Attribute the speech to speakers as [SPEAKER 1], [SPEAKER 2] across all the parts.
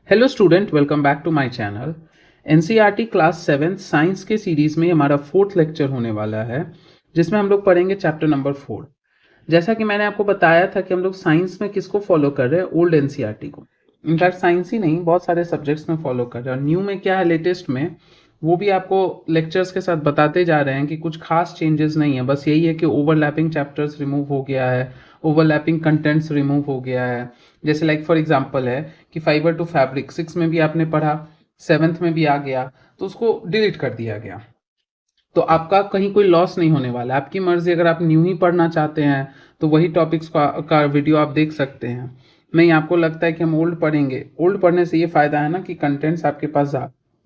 [SPEAKER 1] Hello student, welcome back to my channel. NCERT class 7 science के series में हमारा 4th lecture होने वाला है, जिसमें हम लोग पढ़ेंगे चैप्टर नंबर 4। जैसा कि मैंने आपको बताया था कि हम लोग साइंस में किसको फॉलो कर रहे हैं, ओल्ड एनसीईआरटी को। इनफैक्ट साइंस ही नहीं, बहुत सारे सब्जेक्ट्स में फॉलो कर रहे हैं। और न्यू में क्या है लेटेस्ट में, वो भी आपको लेक्चर्स के साथ बताते जा रहे हैं कि कुछ खास चेंजेस नहीं है। बस यही है कि ओवरलैपिंग चैप्टर्स रिमूव हो गया है, ओवरलैपिंग कंटेंट्स रिमूव हो गया है। जैसे लाइक फॉर एग्जांपल है कि फाइबर टू फैब्रिक 6 में भी आपने पढ़ा, 7th में भी आ गया, तो उसको डिलीट कर दिया गया। तो आपका कहीं कोई लॉस नहीं होने वाला है। आपकी मर्जी, अगर आप न्यू ही पढ़ना चाहते हैं तो वही टॉपिक्स का वीडियो आप देख सकते हैं। नहीं, आपको लगता है कि हम ओल्ड पढ़ेंगे, ओल्ड पढ़ने से ये फायदा है ना कि कंटेंट्स आपके पास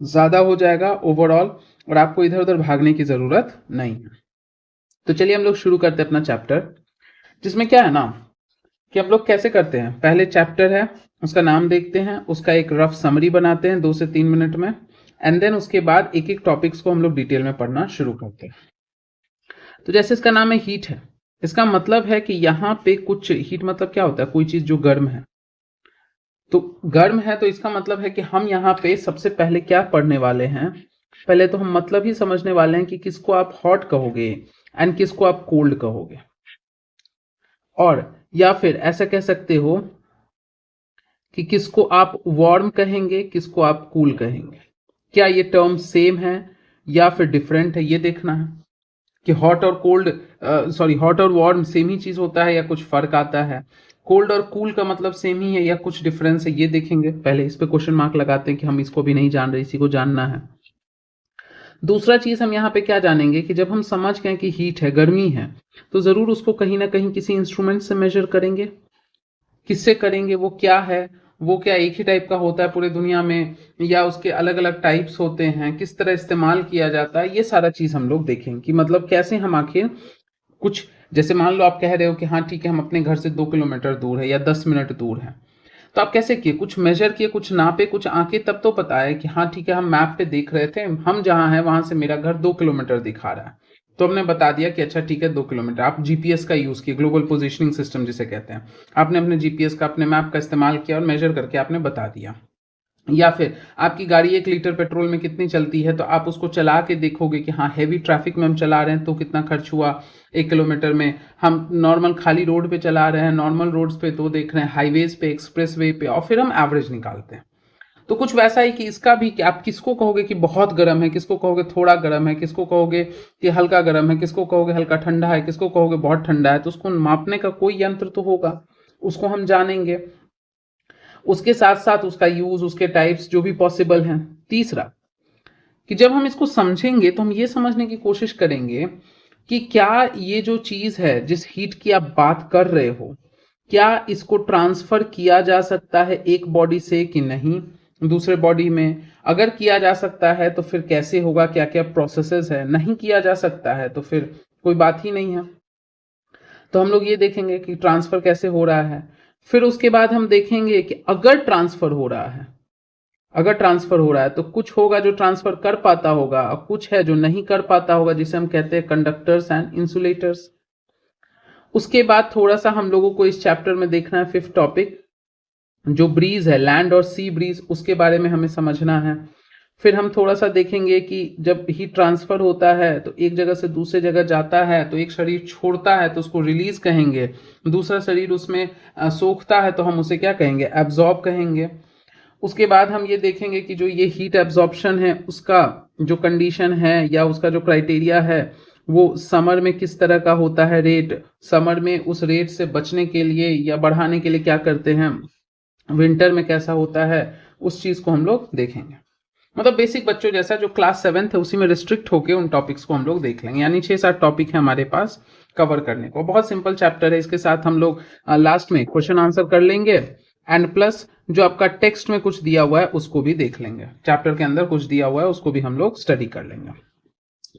[SPEAKER 1] ज़्यादा हो जाएगा ओवरऑल, और आपको इधर उधर भागने की ज़रूरत नहीं है। तो चलिए हम लोग शुरू करते हैं अपना चैप्टर, जिसमें क्या है ना कि हम लोग कैसे करते हैं। पहले चैप्टर है, उसका नाम देखते हैं, उसका एक रफ समरी बनाते हैं 2 से 3 मिनट में, एंड देन उसके बाद एक एक टॉपिक्स को हम लोग डिटेल में पढ़ना शुरू करते हैं। तो जैसे इसका नाम है हीट है, इसका मतलब है कि यहाँ पे कुछ हीट मतलब क्या होता है, कोई चीज जो गर्म है। तो गर्म है तो इसका मतलब है कि हम यहाँ पे सबसे पहले क्या पढ़ने वाले हैं, पहले तो हम मतलब ही समझने वाले हैं कि किसको आप हॉट कहोगे एंड किसको आप कोल्ड कहोगे। और या फिर ऐसा कह सकते हो कि किसको आप वार्म कहेंगे, किसको आप कूल कहेंगे। क्या ये टर्म सेम है या फिर डिफरेंट है, ये देखना है कि हॉट और कोल्ड, हॉट और वार्म सेम ही चीज होता है या कुछ फर्क आता है। कोल्ड और कूल का मतलब सेम ही है या कुछ डिफरेंस है, ये देखेंगे। पहले इस पे क्वेश्चन मार्क लगाते हैं कि हम इसको भी नहीं जान रहे, इसी को जानना है। दूसरा चीज हम यहाँ पे क्या जानेंगे कि जब हम समझ गए कि हीट है, गर्मी है, तो जरूर उसको कहीं ना कहीं किसी इंस्ट्रूमेंट से मेजर करेंगे। किससे करेंगे, वो क्या है, वो क्या एक ही टाइप का होता है पूरे दुनिया में या उसके अलग अलग टाइप्स होते हैं, किस तरह इस्तेमाल किया जाता है, ये सारा चीज हम लोग देखेंगे कि मतलब कैसे हम आखिर कुछ, जैसे मान लो आप कह रहे हो कि हाँ ठीक है, हम अपने घर से 2 किलोमीटर दूर है या 10 मिनट दूर है, तो आप कैसे किए, कुछ मेजर किए, कुछ नापे, कुछ आंके, तब तो पता है कि हाँ ठीक है, हम मैप पे देख रहे थे, हम जहाँ हैं वहां से मेरा घर 2 किलोमीटर दिखा रहा है, तो हमने बता दिया कि अच्छा ठीक है 2 किलोमीटर। आप जीपीएस का यूज किए, ग्लोबल पोजिशनिंग सिस्टम जिसे कहते हैं, आपने अपने जीपीएस का, अपने मैप का इस्तेमाल किया और मेजर करके आपने बता दिया। या फिर आपकी गाड़ी 1 लीटर पेट्रोल में कितनी चलती है, तो आप उसको चला के देखोगे कि हाँ हैवी ट्रैफिक में हम चला रहे हैं तो कितना खर्च हुआ 1 किलोमीटर में, हम नॉर्मल खाली रोड पे चला रहे हैं, नॉर्मल रोड्स पे तो देख रहे हैं, हाईवेज पे, एक्सप्रेस वे पे, और फिर हम एवरेज निकालते हैं। तो कुछ वैसा ही कि इसका भी कि आप किसको कहोगे कि बहुत गर्म है, किसको कहोगे थोड़ा गर्म है, किसको कहोगे कि हल्का गर्म है, किसको कहोगे हल्का ठंडा है, किसको कहोगे बहुत ठंडा है, तो उसको मापने का कोई यंत्र तो होगा, उसको हम जानेंगे। उसके साथ साथ उसका यूज, उसके टाइप्स जो भी पॉसिबल हैं। तीसरा कि जब हम इसको समझेंगे तो हम ये समझने की कोशिश करेंगे कि क्या ये जो चीज है, जिस हीट की आप बात कर रहे हो, क्या इसको ट्रांसफर किया जा सकता है एक बॉडी से कि नहीं दूसरे बॉडी में। अगर किया जा सकता है तो फिर कैसे होगा, क्या क्या प्रोसेसेस है। नहीं किया जा सकता है तो फिर कोई बात ही नहीं है। तो हम लोग ये देखेंगे कि ट्रांसफर कैसे हो रहा है। फिर उसके बाद हम देखेंगे कि अगर ट्रांसफर हो रहा है, अगर ट्रांसफर हो रहा है तो कुछ होगा जो ट्रांसफर कर पाता होगा और कुछ है जो नहीं कर पाता होगा, जिसे हम कहते हैं कंडक्टर्स एंड इंसुलेटर्स। उसके बाद थोड़ा सा हम लोगों को इस चैप्टर में देखना है 5th टॉपिक, जो ब्रीज है, लैंड और सी ब्रीज, उसके बारे में हमें समझना है। फिर हम थोड़ा सा देखेंगे कि जब हीट ट्रांसफर होता है तो एक जगह से दूसरे जगह जाता है, तो एक शरीर छोड़ता है तो उसको रिलीज कहेंगे, दूसरा शरीर उसमें सोखता है तो हम उसे क्या कहेंगे, एब्जॉर्ब कहेंगे। उसके बाद हम ये देखेंगे कि जो ये हीट एब्जॉर्प्शन है, उसका जो कंडीशन है या उसका जो क्राइटेरिया है, वो समर में किस तरह का होता है रेट, समर में उस रेट से बचने के लिए या बढ़ाने के लिए क्या करते हैं, विंटर में कैसा होता है, उस चीज को हम लोग देखेंगे। मतलब बेसिक बच्चों जैसा जो क्लास 7th है उसी में रिस्ट्रिक्ट होकर उन टॉपिक्स को हम लोग देख लेंगे, यानी 6-7 टॉपिक है हमारे पास कवर करने को। बहुत सिंपल चैप्टर है, इसके साथ हम लोग लास्ट में क्वेश्चन आंसर कर लेंगे, एंड प्लस जो आपका टेक्स्ट में कुछ दिया हुआ है उसको भी देख लेंगे, चैप्टर के अंदर कुछ दिया हुआ है उसको भी हम लोग स्टडी कर लेंगे।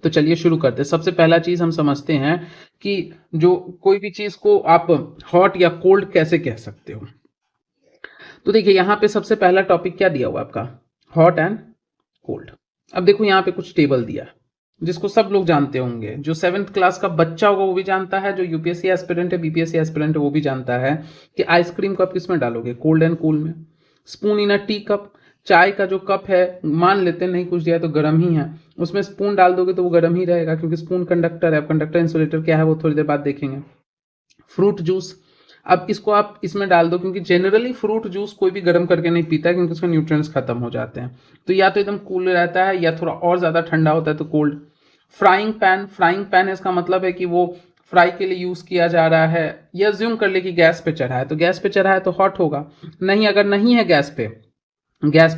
[SPEAKER 1] तो चलिए शुरू करते हैं। सबसे पहला चीज हम समझते हैं कि जो कोई भी चीज को आप हॉट या कोल्ड कैसे कह सकते हो। तो देखिए यहाँ पे सबसे पहला टॉपिक क्या दिया हुआ आपका, हॉट एंड कोल्ड। अब देखो यहाँ पे कुछ टेबल दिया है जिसको सब लोग जानते होंगे, जो 7th क्लास का बच्चा होगा वो भी जानता है, जो यूपीएससी एस्पिरेंट है, बीपीएससी एस्पिरेंट है, वो भी जानता है कि आइसक्रीम को आप किस में डालोगे, कोल्ड एंड कूल में। Spoon in a tea cup, चाय का जो कप है मान लेते हैं नहीं कुछ दिया तो गर्म ही है, उसमें स्पून डाल दोगे तो वो गर्म ही रहेगा क्योंकि स्पून कंडक्टर है। अब कंडक्टर इंसुलेटर क्या है वो थोड़ी देर बाद देखेंगे। फ्रूट जूस, अब इसको आप इसमें डाल दो क्योंकि जनरली फ्रूट जूस कोई भी गर्म करके नहीं पीता है क्योंकि उसमें न्यूट्रिएंट्स खत्म हो जाते हैं, तो या तो एकदम कूल रहता है या थोड़ा और ज़्यादा ठंडा होता है तो cold. Frying pan, frying pan इसका मतलब है कि वो फ्राई के लिए यूज़ किया जा रहा है, या ज्यूम कर ले कि गैस पे चढ़ा है, तो गैस पे चढ़ा है तो हॉट होगा। नहीं, अगर नहीं है गैस पे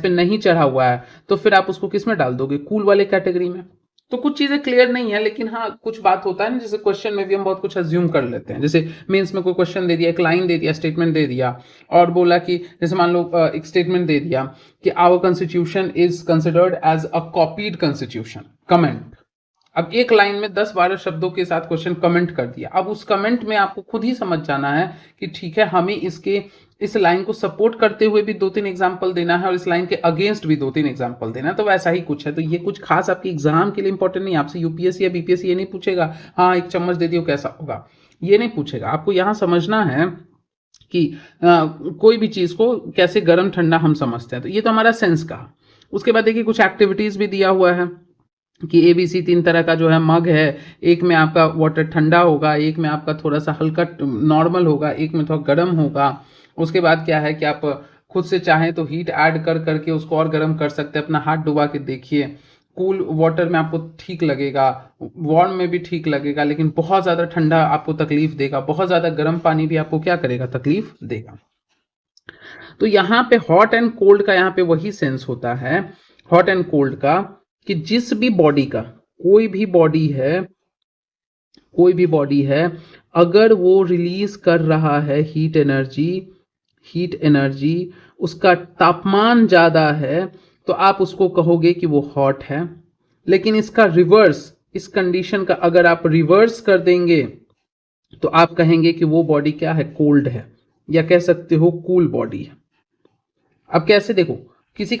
[SPEAKER 1] नहीं चढ़ा हुआ है तो फिर आप उसको किस में डाल दोगे, कूल वाले कैटेगरी में। तो कुछ चीजें क्लियर नहीं है, लेकिन हाँ कुछ बात होता है ना, जैसे क्वेश्चन में भी हम बहुत कुछ अज्यूम कर लेते हैं। जैसे मेंस में कोई क्वेश्चन दे दिया, एक लाइन दे दिया, स्टेटमेंट दे दिया और बोला कि जैसे मान लो एक स्टेटमेंट दे दिया कि our constitution is considered as a copied constitution, comment. अब एक लाइन में 10-12 शब्दों के साथ क्वेश्चन कमेंट कर दिया। अब उस कमेंट में आपको खुद ही समझ जाना है कि ठीक है हमें इस लाइन को सपोर्ट करते हुए भी 2-3 एग्जाम्पल देना है और इस लाइन के अगेंस्ट भी 2-3 एग्जाम्पल देना है, तो वैसा ही कुछ है। तो ये कुछ खास आपके एग्जाम के लिए इंपॉर्टेंट नहीं, आपसे यूपीएससी या बीपीएससी ये नहीं पूछेगा हाँ एक चम्मच दे दियो कैसा होगा, ये नहीं पूछेगा। आपको यहाँ समझना है कि कोई भी चीज को कैसे गर्म ठंडा हम समझते हैं। तो ये तो हमारा सेंस का। उसके बाद देखिए कुछ एक्टिविटीज भी दिया हुआ है कि ABC 3 तरह का जो है मग है, एक में आपका वाटर ठंडा होगा, एक में आपका थोड़ा सा हल्का नॉर्मल होगा, एक में थोड़ा गर्म होगा। उसके बाद क्या है कि आप खुद से चाहें तो हीट ऐड कर करके उसको और गर्म कर सकते हैं, अपना हाथ डुबा के देखिए। कूल वाटर में आपको ठीक लगेगा, वार्म में भी ठीक लगेगा, लेकिन बहुत ज़्यादा ठंडा आपको तकलीफ देगा, बहुत ज़्यादा गर्म पानी भी आपको क्या करेगा, तकलीफ देगा। तो यहाँ पे हॉट एंड कोल्ड का यहाँ पे वही सेंस होता है, हॉट एंड कोल्ड का, कि जिस भी बॉडी का कोई भी बॉडी है अगर वो रिलीज कर रहा है हीट एनर्जी, उसका तापमान ज़्यादा है तो आप उसको कहोगे कि वो हॉट है। लेकिन इसका रिवर्स, इस कंडीशन का अगर आप रिवर्स कर देंगे तो आप कहेंगे कि वो बॉडी क्या है, कोल्ड है, या कह सकते हो कूल बॉडी है। अब कैसे देखो, किसी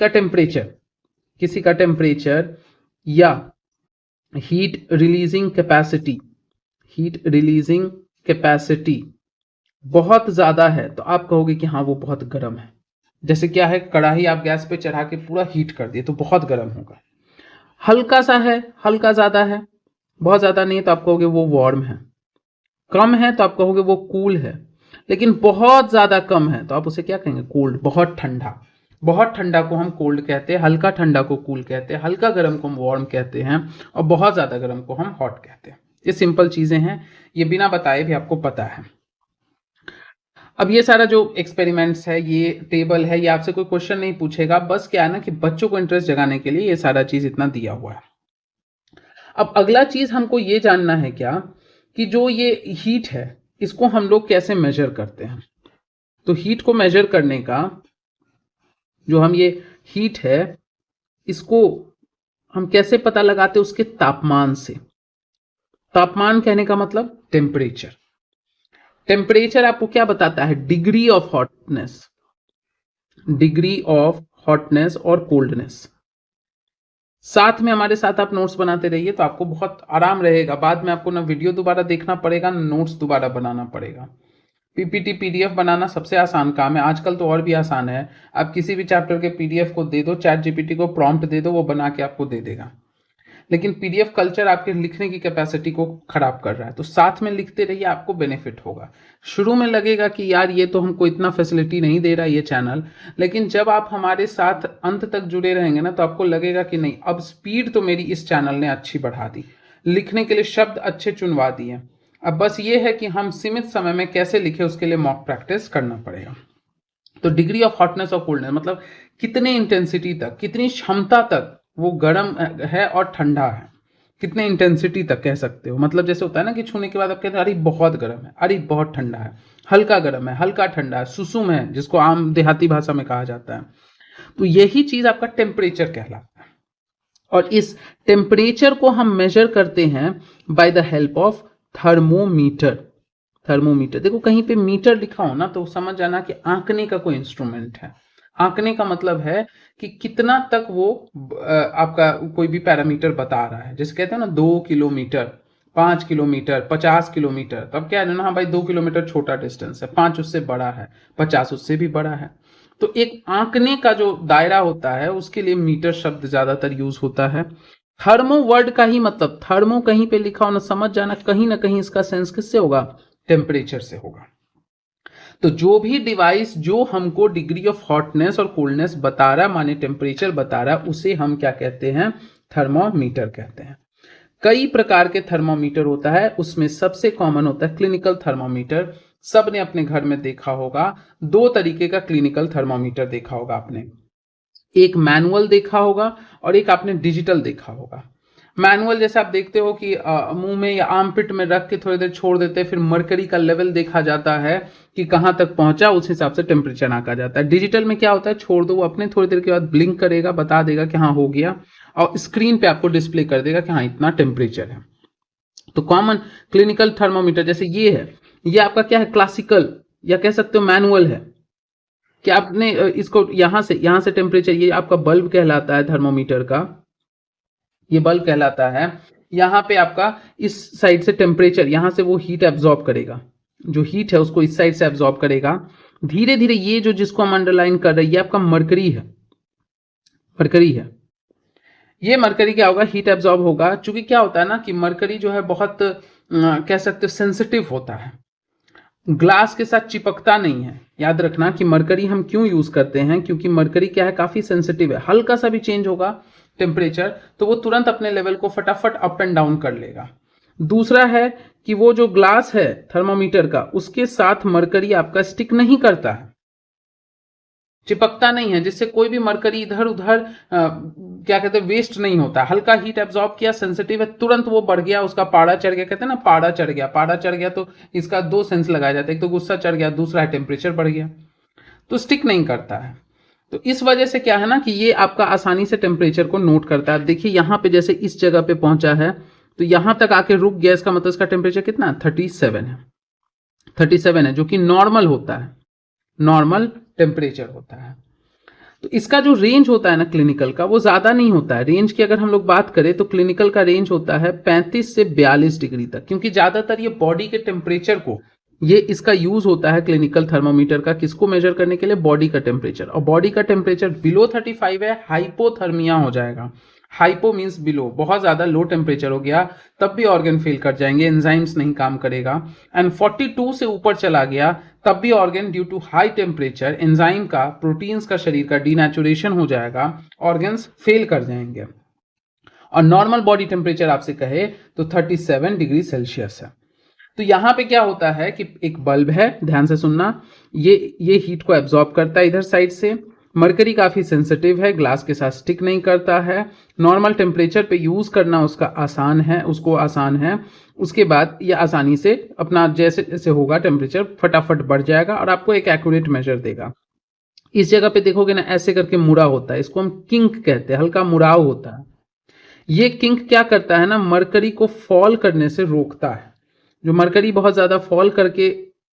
[SPEAKER 1] का टेम्परेचर या हीट रिलीजिंग कैपेसिटी बहुत ज्यादा है तो आप कहोगे कि हाँ वो बहुत गर्म है। जैसे क्या है, कढ़ाई आप गैस पे चढ़ा के पूरा हीट कर दिए तो बहुत गर्म होगा। हल्का सा है, हल्का ज्यादा है, बहुत ज्यादा नहीं है तो आप कहोगे वो वार्म है। कम है तो आप कहोगे वो कूल है। लेकिन बहुत ज्यादा कम है तो आप उसे क्या कहेंगे, कोल्ड, बहुत ठंडा। बहुत ठंडा को हम कोल्ड कहते हैं, हल्का ठंडा को कूल कहते हैं, हल्का गर्म को हम वार्म कहते हैं और बहुत ज्यादा गर्म को हम हॉट कहते हैं। ये सिंपल चीजें हैं, ये बिना बताए भी आपको पता है। अब ये सारा जो एक्सपेरिमेंट्स है, ये टेबल है, ये आपसे कोई क्वेश्चन नहीं पूछेगा, बस क्या है ना कि बच्चों को इंटरेस्ट जगाने के लिए ये सारा चीज इतना दिया हुआ है। अब अगला चीज हमको ये जानना है क्या कि जो ये हीट है इसको हम लोग कैसे मेजर करते हैं। तो हीट को मेजर करने का जो हम ये हीट है इसको हम कैसे पता लगाते हैं, उसके तापमान से। तापमान कहने का मतलब टेम्परेचर आपको क्या बताता है, डिग्री ऑफ हॉटनेस और कोल्डनेस। साथ में हमारे साथ आप नोट्स बनाते रहिए तो आपको बहुत आराम रहेगा। बाद में आपको ना वीडियो दोबारा देखना पड़ेगा ना नोट्स दोबारा बनाना पड़ेगा। पीपीटी पीडीएफ बनाना सबसे आसान काम है, आजकल तो और भी आसान है। आप किसी भी चैप्टर के पीडीएफ को दे दो, चैट जीपीटी को प्रॉम्प्ट दे दो, वो बना के आपको दे देगा। लेकिन पीडीएफ कल्चर आपके लिखने की कैपेसिटी को खराब कर रहा है, तो साथ में लिखते रहिए, आपको बेनिफिट होगा। शुरू में लगेगा कि यार ये तो हमको इतना फैसिलिटी नहीं दे रहा ये चैनल, लेकिन जब आप हमारे साथ अंत तक जुड़े रहेंगे ना तो आपको लगेगा कि नहीं, अब स्पीड तो मेरी इस चैनल ने अच्छी बढ़ा दी, लिखने के लिए शब्द अच्छे चुनवा दिए। अब बस ये है कि हम सीमित समय में कैसे लिखे, उसके लिए मॉक प्रैक्टिस करना पड़ेगा। तो डिग्री ऑफ हॉटनेस और कोल्डनेस मतलब कितने इंटेंसिटी तक, कितनी क्षमता तक वो गर्म है और ठंडा है, कितने इंटेंसिटी तक कह सकते हो। मतलब जैसे होता है ना कि छूने के बाद आप कहते हैं अरे बहुत गर्म है, अरे बहुत ठंडा है, हल्का गर्म है, हल्का ठंडा है, सुसुम है, जिसको आम देहाती भाषा में कहा जाता है। तो यही चीज आपका टेम्परेचर कहलाता है। और इस टेम्परेचर को हम मेजर करते हैं by the help of thermometer. देखो कहीं पे मीटर लिखा हो ना तो समझ जाना कि आंकने का कोई इंस्ट्रूमेंट है। आंकने का मतलब है कि कितना तक वो आपका कोई भी पैरामीटर बता रहा है। जैसे कहते हैं ना 2 किलोमीटर, 5 किलोमीटर, 50 किलोमीटर, तो अब क्या है ना, हाँ भाई 2 किलोमीटर छोटा डिस्टेंस है, 5 उससे बड़ा है, 50 उससे भी बड़ा है। तो एक आंकने का जो दायरा होता है उसके लिए मीटर शब्द ज्यादातर यूज होता है। थर्मो वर्ड का ही मतलब, थर्मो कहीं पे लिखा हो ना, समझ जाना कहीं ना कहीं इसका सेंस किससे होगा, टेम्परेचर से होगा। तो जो भी डिवाइस जो हमको डिग्री ऑफ हॉटनेस और कोल्डनेस बता रहा है, माने टेम्परेचर बता रहा है, उसे हम क्या कहते हैं, थर्मोमीटर कहते हैं। कई प्रकार के थर्मोमीटर होता है, उसमें सबसे कॉमन होता है क्लिनिकल थर्मोमीटर। सब ने अपने घर में देखा होगा, दो तरीके का क्लिनिकल थर्मोमीटर देखा होगा आपने, एक मैनुअल देखा होगा और एक आपने डिजिटल देखा होगा। मैनुअल जैसे आप देखते हो कि मुंह में या आर्मपिट में रख के थोड़ी देर छोड़ देते हैं, फिर मरकरी का लेवल देखा जाता है कि कहाँ तक पहुंचा, उस हिसाब से टेम्परेचर आंका जाता है। डिजिटल में क्या होता है, छोड़ दो, वो अपने थोड़ी देर के बाद ब्लिंक करेगा, बता देगा कि हाँ हो गया, और स्क्रीन पे आपको डिस्प्ले कर देगा कि हाँ इतना टेम्परेचर है। तो कॉमन क्लिनिकल थर्मोमीटर जैसे ये है, ये आपका क्या है, क्लासिकल या कह सकते हो मैनुअल है कि आपने इसको यहां से टेम्परेचर, ये आपका बल्ब कहलाता है थर्मोमीटर का, ये बल्ब कहलाता है। यहां पे आपका इस साइड से टेम्परेचर, यहां से वो हीट एब्जॉर्ब करेगा, जो हीट है उसको इस साइड से एब्जॉर्ब करेगा धीरे धीरे। ये जो जिसको हम अंडरलाइन कर रहे हैं, ये आपका मरकरी है, मरकरी है। ये मरकरी क्या होगा, हीट एब्जॉर्ब होगा। चूंकि क्या होता है ना कि मरकरी जो है बहुत कह सकते हो सेंसिटिव होता है, ग्लास के साथ चिपकता नहीं है। याद रखना कि मरकरी हम क्यों यूज करते हैं, क्योंकि मरकरी क्या है, काफी सेंसिटिव है। हल्का सा भी चेंज होगा टेम्परेचर तो वो तुरंत अपने लेवल को फटाफट अप एंड डाउन कर लेगा। दूसरा है कि वो जो ग्लास है थर्मोमीटर का, उसके साथ मरकरी आपका स्टिक नहीं करता है, चिपकता नहीं है, जिससे कोई भी मरकरी इधर उधर क्या कहते हैं वेस्ट नहीं होता। हल्का हीट एब्जॉर्ब किया, सेंसिटिव है, तुरंत वो बढ़ गया, उसका पारा चढ़ गया, कहते हैं ना पारा चढ़ गया। पारा चढ़ गया तो इसका दो सेंस लगाया जाता है, एक तो गुस्सा चढ़ गया, दूसरा है टेम्परेचर बढ़ गया, तो स्टिक नहीं करता है। तो इस वजह से क्या है ना कि ये आपका आसानी से टेम्परेचर को नोट करता है। देखिए यहाँ पे जैसे इस जगह पे पहुंचा है तो यहां तक आके रुक गया, इसका मतलब इसका टेम्परेचर कितना है, 37 है, 37 है, जो कि नॉर्मल होता है, नॉर्मल टेम्परेचर होता है। तो इसका जो रेंज होता है ना क्लिनिकल का, वो ज्यादा नहीं होता है। रेंज की अगर हम लोग बात करें तो क्लिनिकल का रेंज होता है 35 से 42 डिग्री तक, क्योंकि ज्यादातर ये बॉडी के टेम्परेचर को, ये इसका यूज होता है क्लिनिकल थर्मोमीटर का, किसको मेजर करने के लिए, बॉडी का टेम्परेचर। और बॉडी का टेम्परेचर बिलो 35 है, हाइपोथर्मिया हो जाएगा। हाइपो मीन्स बिलो, बहुत ज्यादा लो टेम्परेचर हो गया तब भी ऑर्गन फेल कर जाएंगे, एंजाइम्स नहीं काम करेगा। एंड 42 से ऊपर चला गया तब भी organ due to high temperature, enzyme का, प्रोटीन्स का, शरीर का डीनेचुरेशन हो जाएगा, ऑर्गन्स फेल कर जाएंगे। और नॉर्मल बॉडी टेम्परेचर आपसे कहे तो 37 डिग्री सेल्सियस है। तो यहां पे क्या होता है कि एक बल्ब है, ध्यान से सुनना, ये हीट को एब्जॉर्ब करता है इधर साइड से। मरकरी काफी सेंसिटिव है, ग्लास के साथ स्टिक नहीं करता है, नॉर्मल टेम्परेचर पे यूज करना उसका आसान है, उसको आसान है। उसके बाद ये आसानी से अपना जैसे जैसे होगा टेम्परेचर फटाफट बढ़ जाएगा और आपको एक एक्यूरेट मेजर देगा। इस जगह पे देखोगे ना ऐसे करके मुड़ा होता है, इसको हम किंक कहते हैं, हल्का मुड़ाव होता है। ये किंक क्या करता है ना, मरकरी को फॉल करने से रोकता है। जो मरकरी बहुत ज्यादा फॉल करके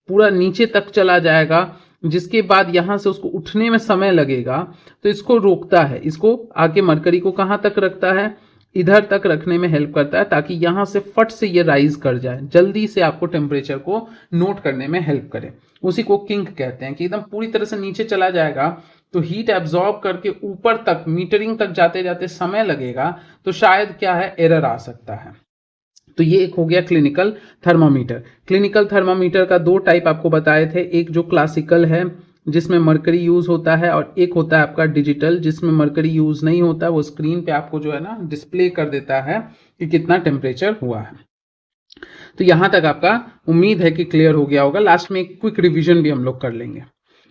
[SPEAKER 1] पूरा नीचे तक चला जाएगा, जिसके बाद यहां से उसको उठने में समय लगेगा, तो इसको रोकता है। इसको आके मरकरी को कहां तक रखता है, इधर तक रखने में हेल्प करता है, ताकि यहां से फट से ये राइज कर जाए, जल्दी से आपको टेम्परेचर को नोट करने में हेल्प करे। उसी को किंक कहते हैं कि एकदम पूरी तरह से नीचे चला जाएगा तो हीट एब्जॉर्ब करके ऊपर तक मीटरिंग तक जाते जाते समय लगेगा, तो शायद क्या है, एरर आ सकता है। तो ये एक हो गया क्लिनिकल थर्मोमीटर। क्लिनिकल थर्मोमीटर का दो टाइप आपको बताए थे, एक जो क्लासिकल है जिसमें मरकरी यूज होता है, और एक होता है आपका डिजिटल जिसमें मरकरी यूज नहीं होता, वो स्क्रीन पे आपको जो है ना डिस्प्ले कर देता है कि कितना टेम्परेचर हुआ है। तो यहां तक आपका उम्मीद है कि क्लियर हो गया होगा। लास्ट में एक क्विक रिविजन भी हम लोग कर लेंगे।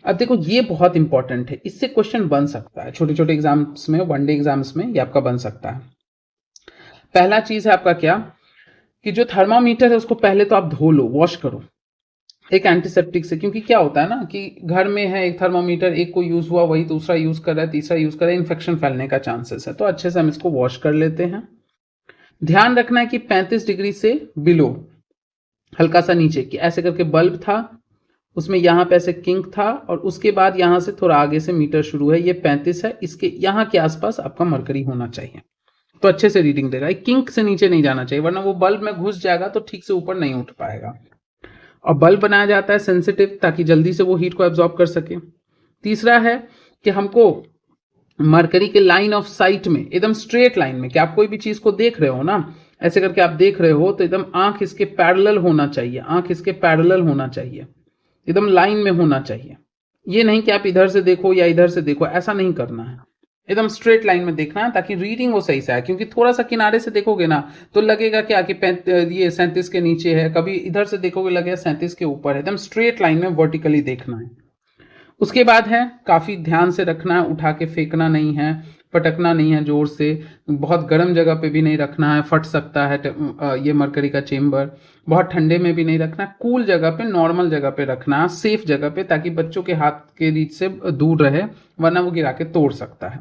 [SPEAKER 1] अब देखो ये बहुत इंपॉर्टेंट है, इससे क्वेश्चन बन सकता है छोटे छोटे एग्जाम्स में, वनडे एग्जाम्स में ये आपका बन सकता है। पहला चीज है आपका क्या कि जो थर्मामीटर है उसको पहले तो आप धो लो, वॉश करो एक एंटीसेप्टिक से, क्योंकि क्या होता है ना कि घर में है एक थर्मामीटर, एक को यूज हुआ, वही दूसरा यूज कर रहा है, तीसरा यूज कर रहा है, इन्फेक्शन फैलने का चांसेस है। तो अच्छे से हम इसको वॉश कर लेते हैं। ध्यान रखना है कि 35 डिग्री से बिलो, हल्का सा नीचे, कि ऐसे करके बल्ब था, उसमें यहां पे ऐसे किंक था, और उसके बाद यहां से थोड़ा आगे से मीटर शुरू है, ये 35 है, इसके यहां के आसपास आपका मरकरी होना चाहिए, तो अच्छे से रीडिंग देगा। किंक से नीचे नहीं जाना चाहिए, वरना वो बल्ब में घुस जाएगा तो ठीक से ऊपर नहीं उठ पाएगा। और बल्ब बनाया जाता है सेंसिटिव, ताकि जल्दी से वो हीट को एब्जॉर्ब कर सके। तीसरा है कि हमको मरकरी के लाइन ऑफ साइट में, एकदम स्ट्रेट लाइन में, कि आप कोई भी चीज को देख रहे हो ना, ऐसे करके आप देख रहे हो तो एकदम आंख इसके पैरेलल होना चाहिए, आंख इसके पैरेलल होना चाहिए, एकदम लाइन में होना चाहिए। ये नहीं कि आप इधर से देखो या इधर से देखो, ऐसा नहीं करना है, एकदम स्ट्रेट लाइन में देखना है ताकि रीडिंग वो सही से आए। क्योंकि थोड़ा सा किनारे से देखोगे ना तो लगेगा क्या कि ये 37 के नीचे है, कभी इधर से देखोगे लगेगा 37 के ऊपर है। एकदम स्ट्रेट लाइन में वर्टिकली देखना है। उसके बाद है काफी ध्यान से रखना है, उठा के फेंकना नहीं है, पटकना नहीं है जोर से, बहुत गर्म जगह पे भी नहीं रखना है, फट सकता है ये मरकरी का चेम्बर। बहुत ठंडे में भी नहीं रखना, कूल जगह पे, नॉर्मल जगह पे रखना है, सेफ जगह पे, ताकि बच्चों के हाथ के रीच से दूर रहे, वरना वो गिरा के तोड़ सकता है।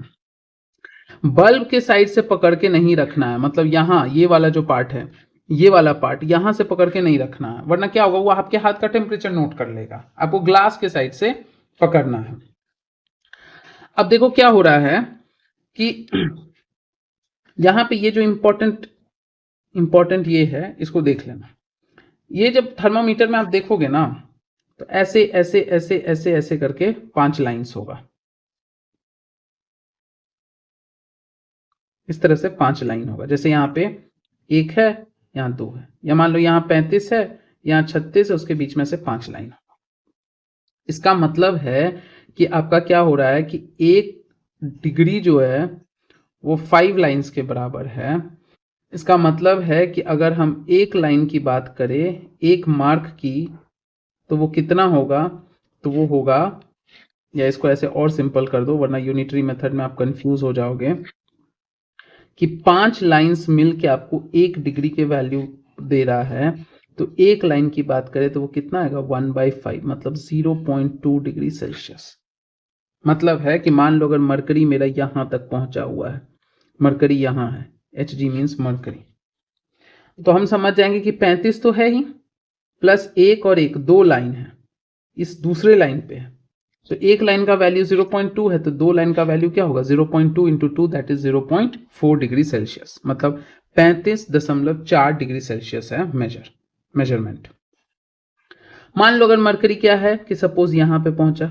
[SPEAKER 1] बल्ब के साइड से पकड़ के नहीं रखना है, मतलब यहाँ ये वाला जो पार्ट है, ये वाला पार्ट यहां से पकड़ के नहीं रखना है, वरना क्या होगा, वो आपके हाथ का टेम्परेचर नोट कर लेगा। आपको ग्लास के साइड से पकड़ना है। अब देखो क्या हो रहा है कि यहां पे ये जो इंपॉर्टेंट ये है, इसको देख लेना। ये जब थर्मामीटर में आप देखोगे ना तो ऐसे ऐसे ऐसे ऐसे ऐसे करके 5 लाइंस होगा, इस तरह से 5 लाइन होगा। जैसे यहाँ पे 1 है, यहाँ 2 है, या मान लो यहाँ 35 है, यहाँ 36 है, उसके बीच में से 5 लाइन होगा। इसका मतलब है कि आपका क्या हो रहा है कि 1 डिग्री जो है वो 5 लाइंस के बराबर है। इसका मतलब है कि अगर हम 1 लाइन की बात करें, 1 मार्क की, तो वो कितना होगा, तो वो होगा, या इसको ऐसे और सिंपल कर दो वरना यूनिटरी मेथड में आप कंफ्यूज हो जाओगे, कि 5 लाइंस मिल के आपको 1 डिग्री के वैल्यू दे रहा है। तो 1 लाइन की बात करें तो वो कितना आएगा, 1/5, मतलब 0.2 डिग्री सेल्सियस। मतलब है कि मान लो अगर मरकरी मेरा यहां तक पहुंचा हुआ है, मरकरी यहां है, Hg मीन्स मरकरी, तो हम समझ जाएंगे कि 35 तो है ही, प्लस 1 और 1, 2 लाइन है, इस दूसरे लाइन पे है। तो 1 लाइन का वैल्यू 0.2 है, तो 2 लाइन का वैल्यू क्या होगा, 0.2 into 2, that is 0.4 degree Celsius, मतलब 35.4 डिग्री सेल्सियस है मेजरमेंट। मान लो अगर मरकरी क्या है कि सपोज यहां पे पहुंचा,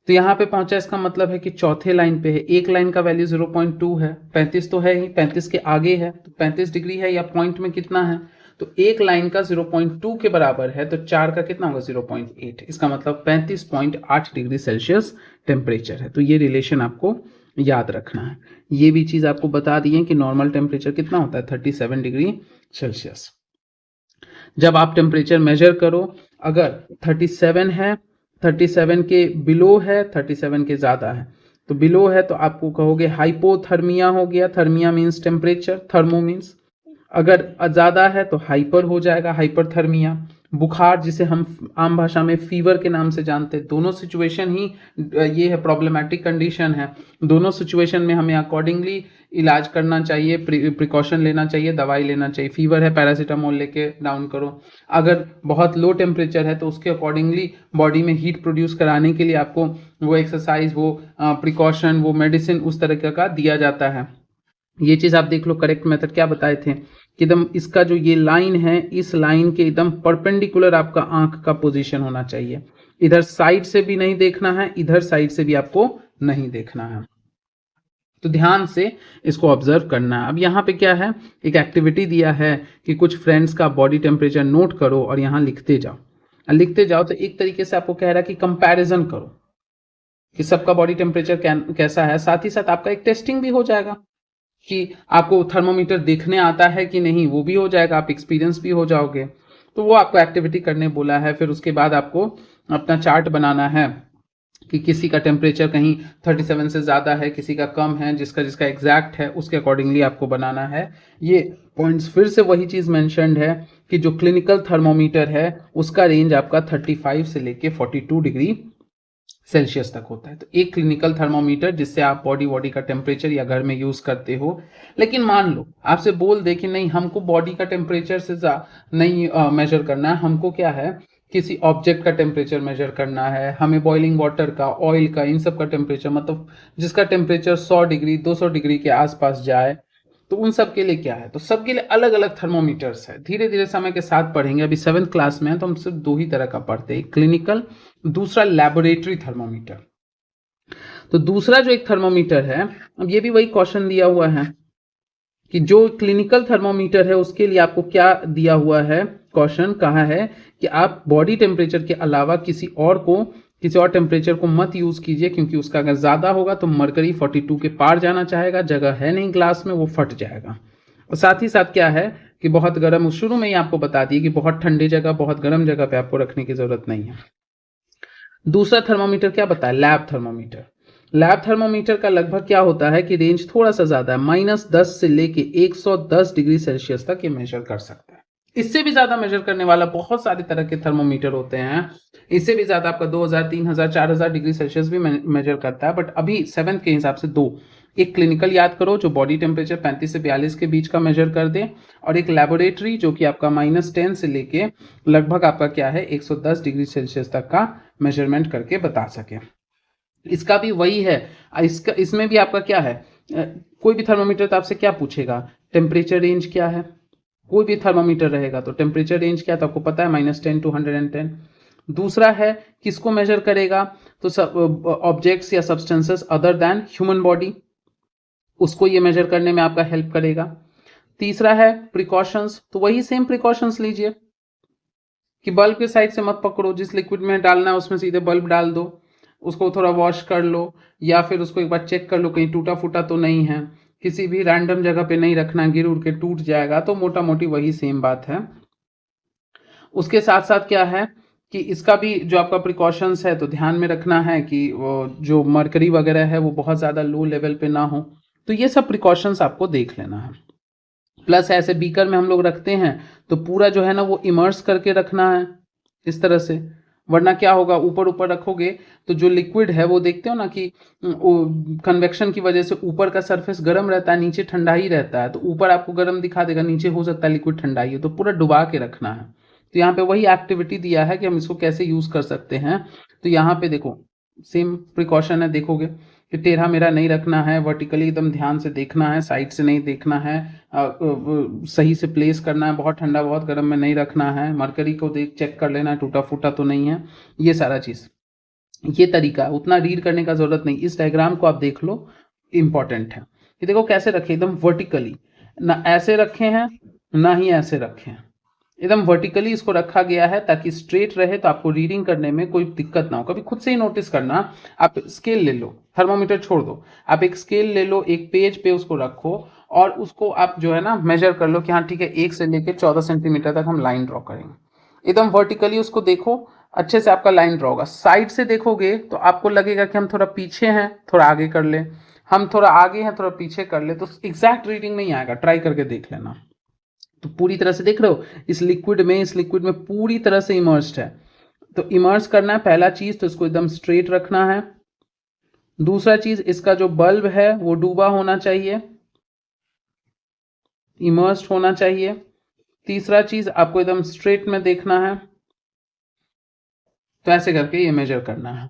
[SPEAKER 1] तो यहां पे पहुंचा, इसका मतलब है कि चौथे लाइन पे है। 1 लाइन का वैल्यू 0.2 है, 35 तो है ही, 35 के आगे है, तो 35 डिग्री है, या पॉइंट में कितना है, तो 1 लाइन का 0.2 के बराबर है, तो 4 का कितना होगा, 0.8। इसका मतलब 35.8 डिग्री सेल्सियस टेम्परेचर है। तो ये रिलेशन आपको याद रखना है। ये भी चीज आपको बता दी है कि नॉर्मल टेम्परेचर कितना होता है, 37 डिग्री सेल्सियस। जब आप टेम्परेचर मेजर करो, अगर 37 है, 37 के बिलो है, 37 के ज्यादा है, तो बिलो है तो आपको कहोगे हाइपोथर्मिया हो गया, थर्मिया मीन्स टेम्परेचर, थर्मो मीन्स, अगर ज्यादा है तो हाइपर हो जाएगा, हाइपरथर्मिया। बुखार जिसे हम आम भाषा में फीवर के नाम से जानते हैं, दोनों सिचुएशन ही ये है, प्रॉब्लमेटिक कंडीशन है। दोनों सिचुएशन में हमें अकॉर्डिंगली इलाज करना चाहिए, प्रिकॉशन लेना चाहिए, दवाई लेना चाहिए। फीवर है, पैरासीटामोल लेके डाउन करो। अगर बहुत लो टेम्परेचर है तो उसके अकॉर्डिंगली बॉडी में हीट प्रोड्यूस कराने के लिए आपको वो एक्सरसाइज, वो प्रिकॉशन, वो मेडिसिन उस तरह का दिया जाता है। ये चीज आप देख लो, करेक्ट मेथड क्या बताए थे कि एकदम इसका जो ये लाइन है, इस लाइन के एकदम परपेंडिकुलर आपका आंख का पोजीशन होना चाहिए। इधर साइड से भी नहीं देखना है, इधर साइड से भी आपको नहीं देखना है। तो ध्यान से इसको ऑब्जर्व करना है। अब यहाँ पे क्या है, एक एक्टिविटी दिया है कि कुछ फ्रेंड्स का बॉडी टेम्परेचर नोट करो और यहाँ लिखते जाओ। लिखते जाओ तो एक तरीके से आपको कह रहा है कि कंपैरिजन करो कि सबका बॉडी टेम्परेचर कैसा है। साथ ही साथ आपका एक टेस्टिंग भी हो जाएगा कि आपको थर्मोमीटर देखने आता है कि नहीं, वो भी हो जाएगा, आप एक्सपीरियंस भी हो जाओगे। तो वो आपको एक्टिविटी करने बोला है। फिर उसके बाद आपको अपना चार्ट बनाना है कि किसी का टेम्परेचर कहीं 37 से ज़्यादा है, किसी का कम है, जिसका जिसका एग्जैक्ट है उसके अकॉर्डिंगली आपको बनाना है। ये पॉइंट्स फिर से वही चीज़ मैंशनड है कि जो क्लिनिकल थर्मोमीटर है उसका रेंज आपका 35 से लेके 42 डिग्री सेल्सियस तक होता है। तो एक क्लिनिकल थर्मोमीटर जिससे आप बॉडी का टेम्परेचर या घर में यूज करते हो। लेकिन मान लो आपसे बोल दे कि नहीं, हमको बॉडी का टेम्परेचर से नहीं मेजर करना है, हमको क्या है, किसी ऑब्जेक्ट का टेम्परेचर मेजर करना है, हमें बॉइलिंग वाटर का, ऑयल का, इन सब का टेम्परेचर, मतलब जिसका टेम्परेचर 100 डिग्री 200 डिग्री के आसपास जाए, तो उन सब के लिए क्या है, तो सबके लिए अलग अलग थर्मोमीटर्स है। धीरे धीरे समय के साथ पढ़ेंगे, अभी 7th क्लास में है तो हम सिर्फ 2 ही तरह का पढ़ते हैं, एक क्लिनिकल, दूसरा लैबोरेटरी थर्मोमीटर। तो दूसरा जो एक थर्मोमीटर है, अब ये भी वही क्वेश्चन दिया हुआ है कि जो क्लिनिकल थर्मोमीटर है उसके लिए आपको क्या दिया हुआ है, क्वेश्चन कहा है कि आप बॉडी टेम्परेचर के अलावा किसी और टेम्परेचर को मत यूज कीजिए, क्योंकि उसका अगर ज्यादा होगा तो मरकरी 42 के पार जाना चाहेगा, जगह है नहीं ग्लास में, वो फट जाएगा। और साथ ही साथ क्या है कि बहुत गर्म, शुरू में ही आपको बता दिए कि बहुत ठंडी जगह, बहुत गर्म जगह पे आपको रखने की जरूरत नहीं है। दूसरा थर्मोमीटर क्या बताया, लैब थर्मोमीटर। लैब थर्मोमीटर का लगभग क्या होता है कि रेंज थोड़ा सा ज्यादा है, -10 से लेके 110 डिग्री सेल्सियस तक ये मेजर कर सकता है। इससे भी ज्यादा मेजर करने वाला बहुत सारे तरह के थर्मोमीटर होते हैं, इससे भी ज्यादा आपका 2000, 3000, 4000 डिग्री सेल्सियस भी मेजर करता है, बट अभी 7th के हिसाब से 2, एक क्लिनिकल याद करो जो बॉडी टेम्परेचर 35 से 42 के बीच का मेजर कर दे, और एक लेबोरेटरी जो कि आपका -10 से लेके लगभग आपका क्या है 110 डिग्री सेल्सियस तक का मेजरमेंट करके बता सके। इसका भी वही है, इसमें भी आपका क्या है, कोई भी थर्मोमीटर तो आपसे क्या पूछेगा, टेम्परेचर रेंज क्या है, कोई भी थर्मोमीटर रहेगा तो टेम्परेचर रेंज क्या, तो आपको पता है -10 to 110। दूसरा है किसको मेजर करेगा, तो सब ऑब्जेक्ट्स या substances other than human body, उसको ये मेजर करने में आपका हेल्प करेगा। तीसरा है प्रिकॉशंस, तो वही सेम प्रिकॉशंस लीजिए कि बल्ब के साइड से मत पकड़ो, जिस लिक्विड में डालना है उसमें सीधे बल्ब डाल दो, उसको थोड़ा वॉश कर लो, या फिर उसको एक बार चेक कर लो कहीं टूटा फूटा तो नहीं है, किसी भी रैंडम जगह पे नहीं रखना, गिर उड़ के टूट जाएगा, तो मोटा मोटी वही सेम बात है। उसके साथ साथ क्या है कि इसका भी जो आपका प्रिकॉशंस है तो ध्यान में रखना है कि वो जो मरकरी वगैरह है वो बहुत ज़्यादा लो लेवल पे ना हो, तो ये सब प्रिकॉशंस आपको देख लेना है। प्लस ऐसे बीकर में हम लोग रखते हैं तो पूरा जो है ना वो इमर्स करके रखना है इस तरह से, वरना क्या होगा, ऊपर ऊपर रखोगे तो जो लिक्विड है वो देखते हो ना कि कन्वेक्शन की वजह से ऊपर का सरफेस गर्म रहता है, नीचे ठंडा ही रहता है, तो ऊपर आपको गर्म दिखा देगा, नीचे हो सकता है लिक्विड ठंडा ही हो, तो पूरा डुबा के रखना है। तो यहाँ पे वही एक्टिविटी दिया है कि हम इसको कैसे यूज कर सकते हैं। तो यहाँ पे देखो सेम प्रिकॉशन है, देखोगे कि टेढ़ा मेढ़ा नहीं रखना है, वर्टिकली एकदम ध्यान से देखना है, साइड से नहीं देखना है, सही से प्लेस करना है, बहुत ठंडा बहुत गर्म में नहीं रखना है, मरकरी को देख चेक कर लेना है टूटा फूटा तो नहीं है, ये सारा चीज़, ये तरीका उतना रीड करने का जरूरत नहीं, इस डायग्राम को आप देख लो, इंपॉर्टेंट है। ये देखो कैसे रखे, एकदम वर्टिकली, ना ऐसे रखे हैं ना ही ऐसे रखे हैं, एकदम वर्टिकली इसको रखा गया है ताकि स्ट्रेट रहे, तो आपको रीडिंग करने में कोई दिक्कत ना हो। कभी खुद से ही नोटिस करना, आप स्केल ले लो, थर्मोमीटर छोड़ दो, आप एक स्केल ले लो, एक पेज पे उसको रखो और उसको आप जो है ना मेजर कर लो कि हाँ ठीक है 1 से लेके 14 सेंटीमीटर तक हम लाइन ड्रॉ करेंगे। एकदम वर्टिकली उसको देखो, अच्छे से आपका लाइन ड्रॉ होगा। साइड से देखोगे तो आपको लगेगा कि हम थोड़ा पीछे हैं, थोड़ा आगे कर ले, हम थोड़ा आगे हैं थोड़ा पीछे कर ले, तो एग्जैक्ट रीडिंग नहीं आएगा, ट्राई करके देख लेना। तो पूरी तरह से देख रहे हो इस लिक्विड में पूरी तरह से इमर्स्ड है, तो इमर्स करना है पहला चीज, तो इसको एकदम स्ट्रेट रखना है। दूसरा चीज, इसका जो बल्ब है वो डूबा होना चाहिए, इमर्स्ड होना चाहिए। तीसरा चीज आपको एकदम स्ट्रेट में देखना है, तो ऐसे करके ये मेजर करना है।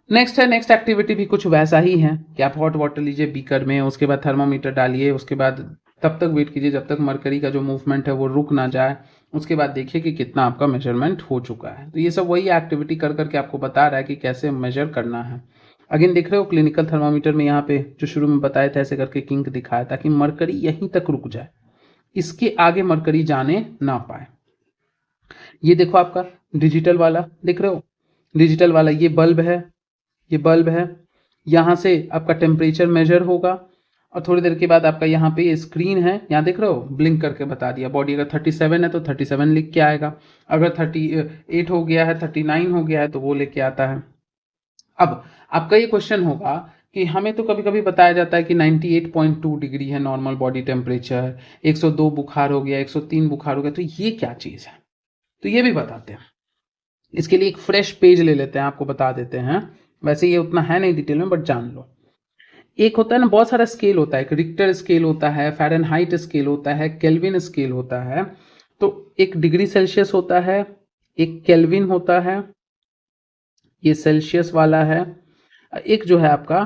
[SPEAKER 1] नेक्स्ट एक्टिविटी भी कुछ वैसा ही है कि आप हॉट वाटर लीजिए बीकर में, उसके बाद थर्मोमीटर डालिए, उसके बाद तब तक वेट कीजिए जब तक मरकरी का जो मूवमेंट है वो रुक ना जाए, उसके बाद देखिए कि कितना आपका मेजरमेंट हो चुका है। तो ये सब वही एक्टिविटी कर करके आपको बता रहा है कि कैसे मेजर करना है। अगेन देख रहे हो क्लिनिकल थर्मामीटर में यहाँ पे जो शुरू में बताया था ऐसे करके किंक दिखाया ताकि मरकरी यहीं तक रुक जाए, इसके आगे मरकरी जाने ना पाए। ये देखो आपका डिजिटल वाला, देख रहे हो डिजिटल वाला, ये बल्ब है, ये बल्ब है, यहाँ से आपका टेम्परेचर मेजर होगा और थोड़ी देर के बाद आपका यहाँ पे ये स्क्रीन है, यहाँ देख रहे हो ब्लिंक करके बता दिया। बॉडी अगर 37 है तो 37 लिख के आएगा, अगर 38 हो गया है, 39 हो गया है तो वो लेके आता है। अब आपका ये क्वेश्चन होगा कि हमें तो कभी कभी बताया जाता है कि 98.2 डिग्री है नॉर्मल बॉडी टेम्परेचर, 102 बुखार हो गया, 103 बुखार हो गया, तो ये क्या चीज़ है, तो ये भी बताते हैं। इसके लिए एक फ्रेश पेज ले लेते हैं, आपको बता देते हैं, वैसे ये उतना है नहीं डिटेल में बट जान लो। एक होता है ना, बहुत सारा स्केल होता है, एक रिक्टर स्केल होता है, फ़ारेनहाइट स्केल होता है, केल्विन स्केल होता है। तो एक डिग्री सेल्सियस होता है, एक केल्विन होता है, ये सेल्सियस वाला है, एक जो है आपका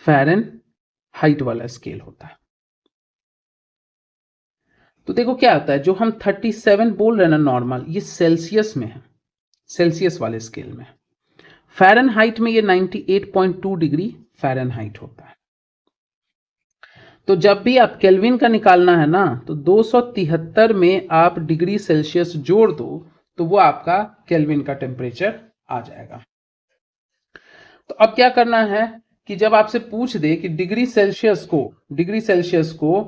[SPEAKER 1] फ़ारेनहाइट वाला स्केल होता है। तो देखो क्या होता है, जो हम 37 बोल रहे हैं ना नॉर्मल, ये सेल्सियस में है, सेल्सियस वाले स्केल में। फ़ारेनहाइट में ये 98.2 डिग्री फ़ारेनहाइट होता है। तो जब भी आप केल्विन का निकालना है ना, तो 273 में आप डिग्री सेल्सियस जोड़ दो तो वो आपका केल्विन का टेम्परेचर आ जाएगा। तो अब क्या करना है कि जब आपसे पूछ दे कि डिग्री सेल्सियस को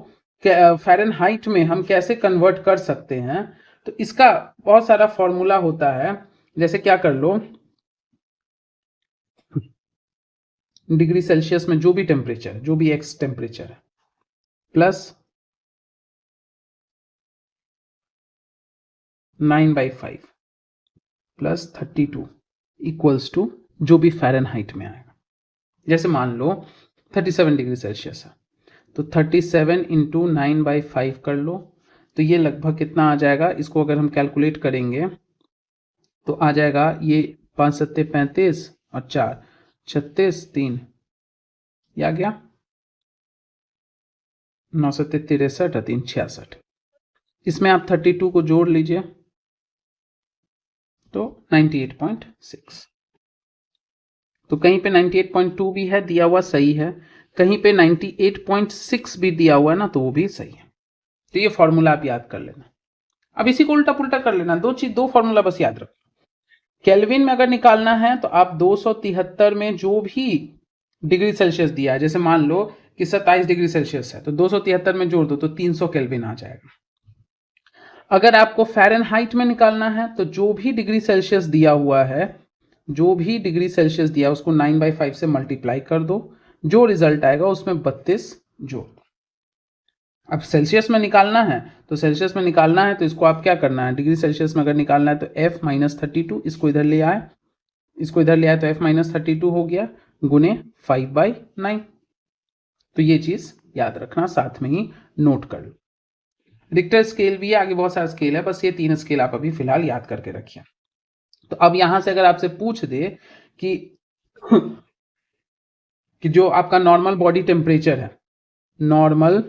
[SPEAKER 1] फ़ारेनहाइट में हम कैसे कन्वर्ट कर सकते हैं, तो इसका बहुत सारा फॉर्मूला होता है। जैसे क्या कर लो, डिग्री सेल्सियस में जो भी टेम्परेचर, जो भी एक्स टेम्परेचर है, प्लस 9/5 प्लस 32 इक्वल्स टू जो भी फ़ारेनहाइट में आएगा। जैसे मान लो 37 डिग्री सेल्सियस है, तो 37 इंटू 9/5 कर लो, तो ये लगभग कितना आ जाएगा, इसको अगर हम कैलकुलेट करेंगे तो आ जाएगा ये 5 सत्ते 35 और 4 36, 3 ये आ गया 9 सत्ते 63 और 3 66। इसमें आप 32 को जोड़ लीजिए तो 98.6। तो कहीं पे 98.2 भी है दिया हुआ, सही है, कहीं पे 98.6 भी दिया हुआ है ना, तो वो भी सही है। तो ये फॉर्मूला आप याद कर लेना। अब इसी को उल्टा पुल्टा कर लेना, दो फॉर्मूला बस याद रखो। केल्विन में अगर निकालना है तो आप 273 में जो भी डिग्री सेल्सियस दिया है, जैसे मान लो कि 27 डिग्री सेल्सियस है, तो 273 में जोड़ दो तो 300 केल्विन आ जाएगा। अगर आपको फ़ारेनहाइट में निकालना है तो जो भी डिग्री सेल्सियस दिया हुआ है, जो भी डिग्री सेल्सियस दिया उसको 9/5 से मल्टीप्लाई कर दो, जो रिजल्ट आएगा उसमें 32 जोड़ दो। अब सेल्सियस में निकालना है तो इसको आप क्या करना है, डिग्री सेल्सियस में अगर निकालना है तो f माइनस 32, इसको इधर ले आए तो f माइनस 32 हो गया गुने 5/9। तो ये चीज याद रखना, साथ में ही नोट कर लो। रिक्टर स्केल भी है, आगे बहुत सारा स्केल है, बस ये 3 स्केल आप अभी फिलहाल याद करके रखिए। तो अब यहां से अगर आपसे पूछ दे कि कि जो आपका नॉर्मल बॉडी टेम्परेचर है, नॉर्मल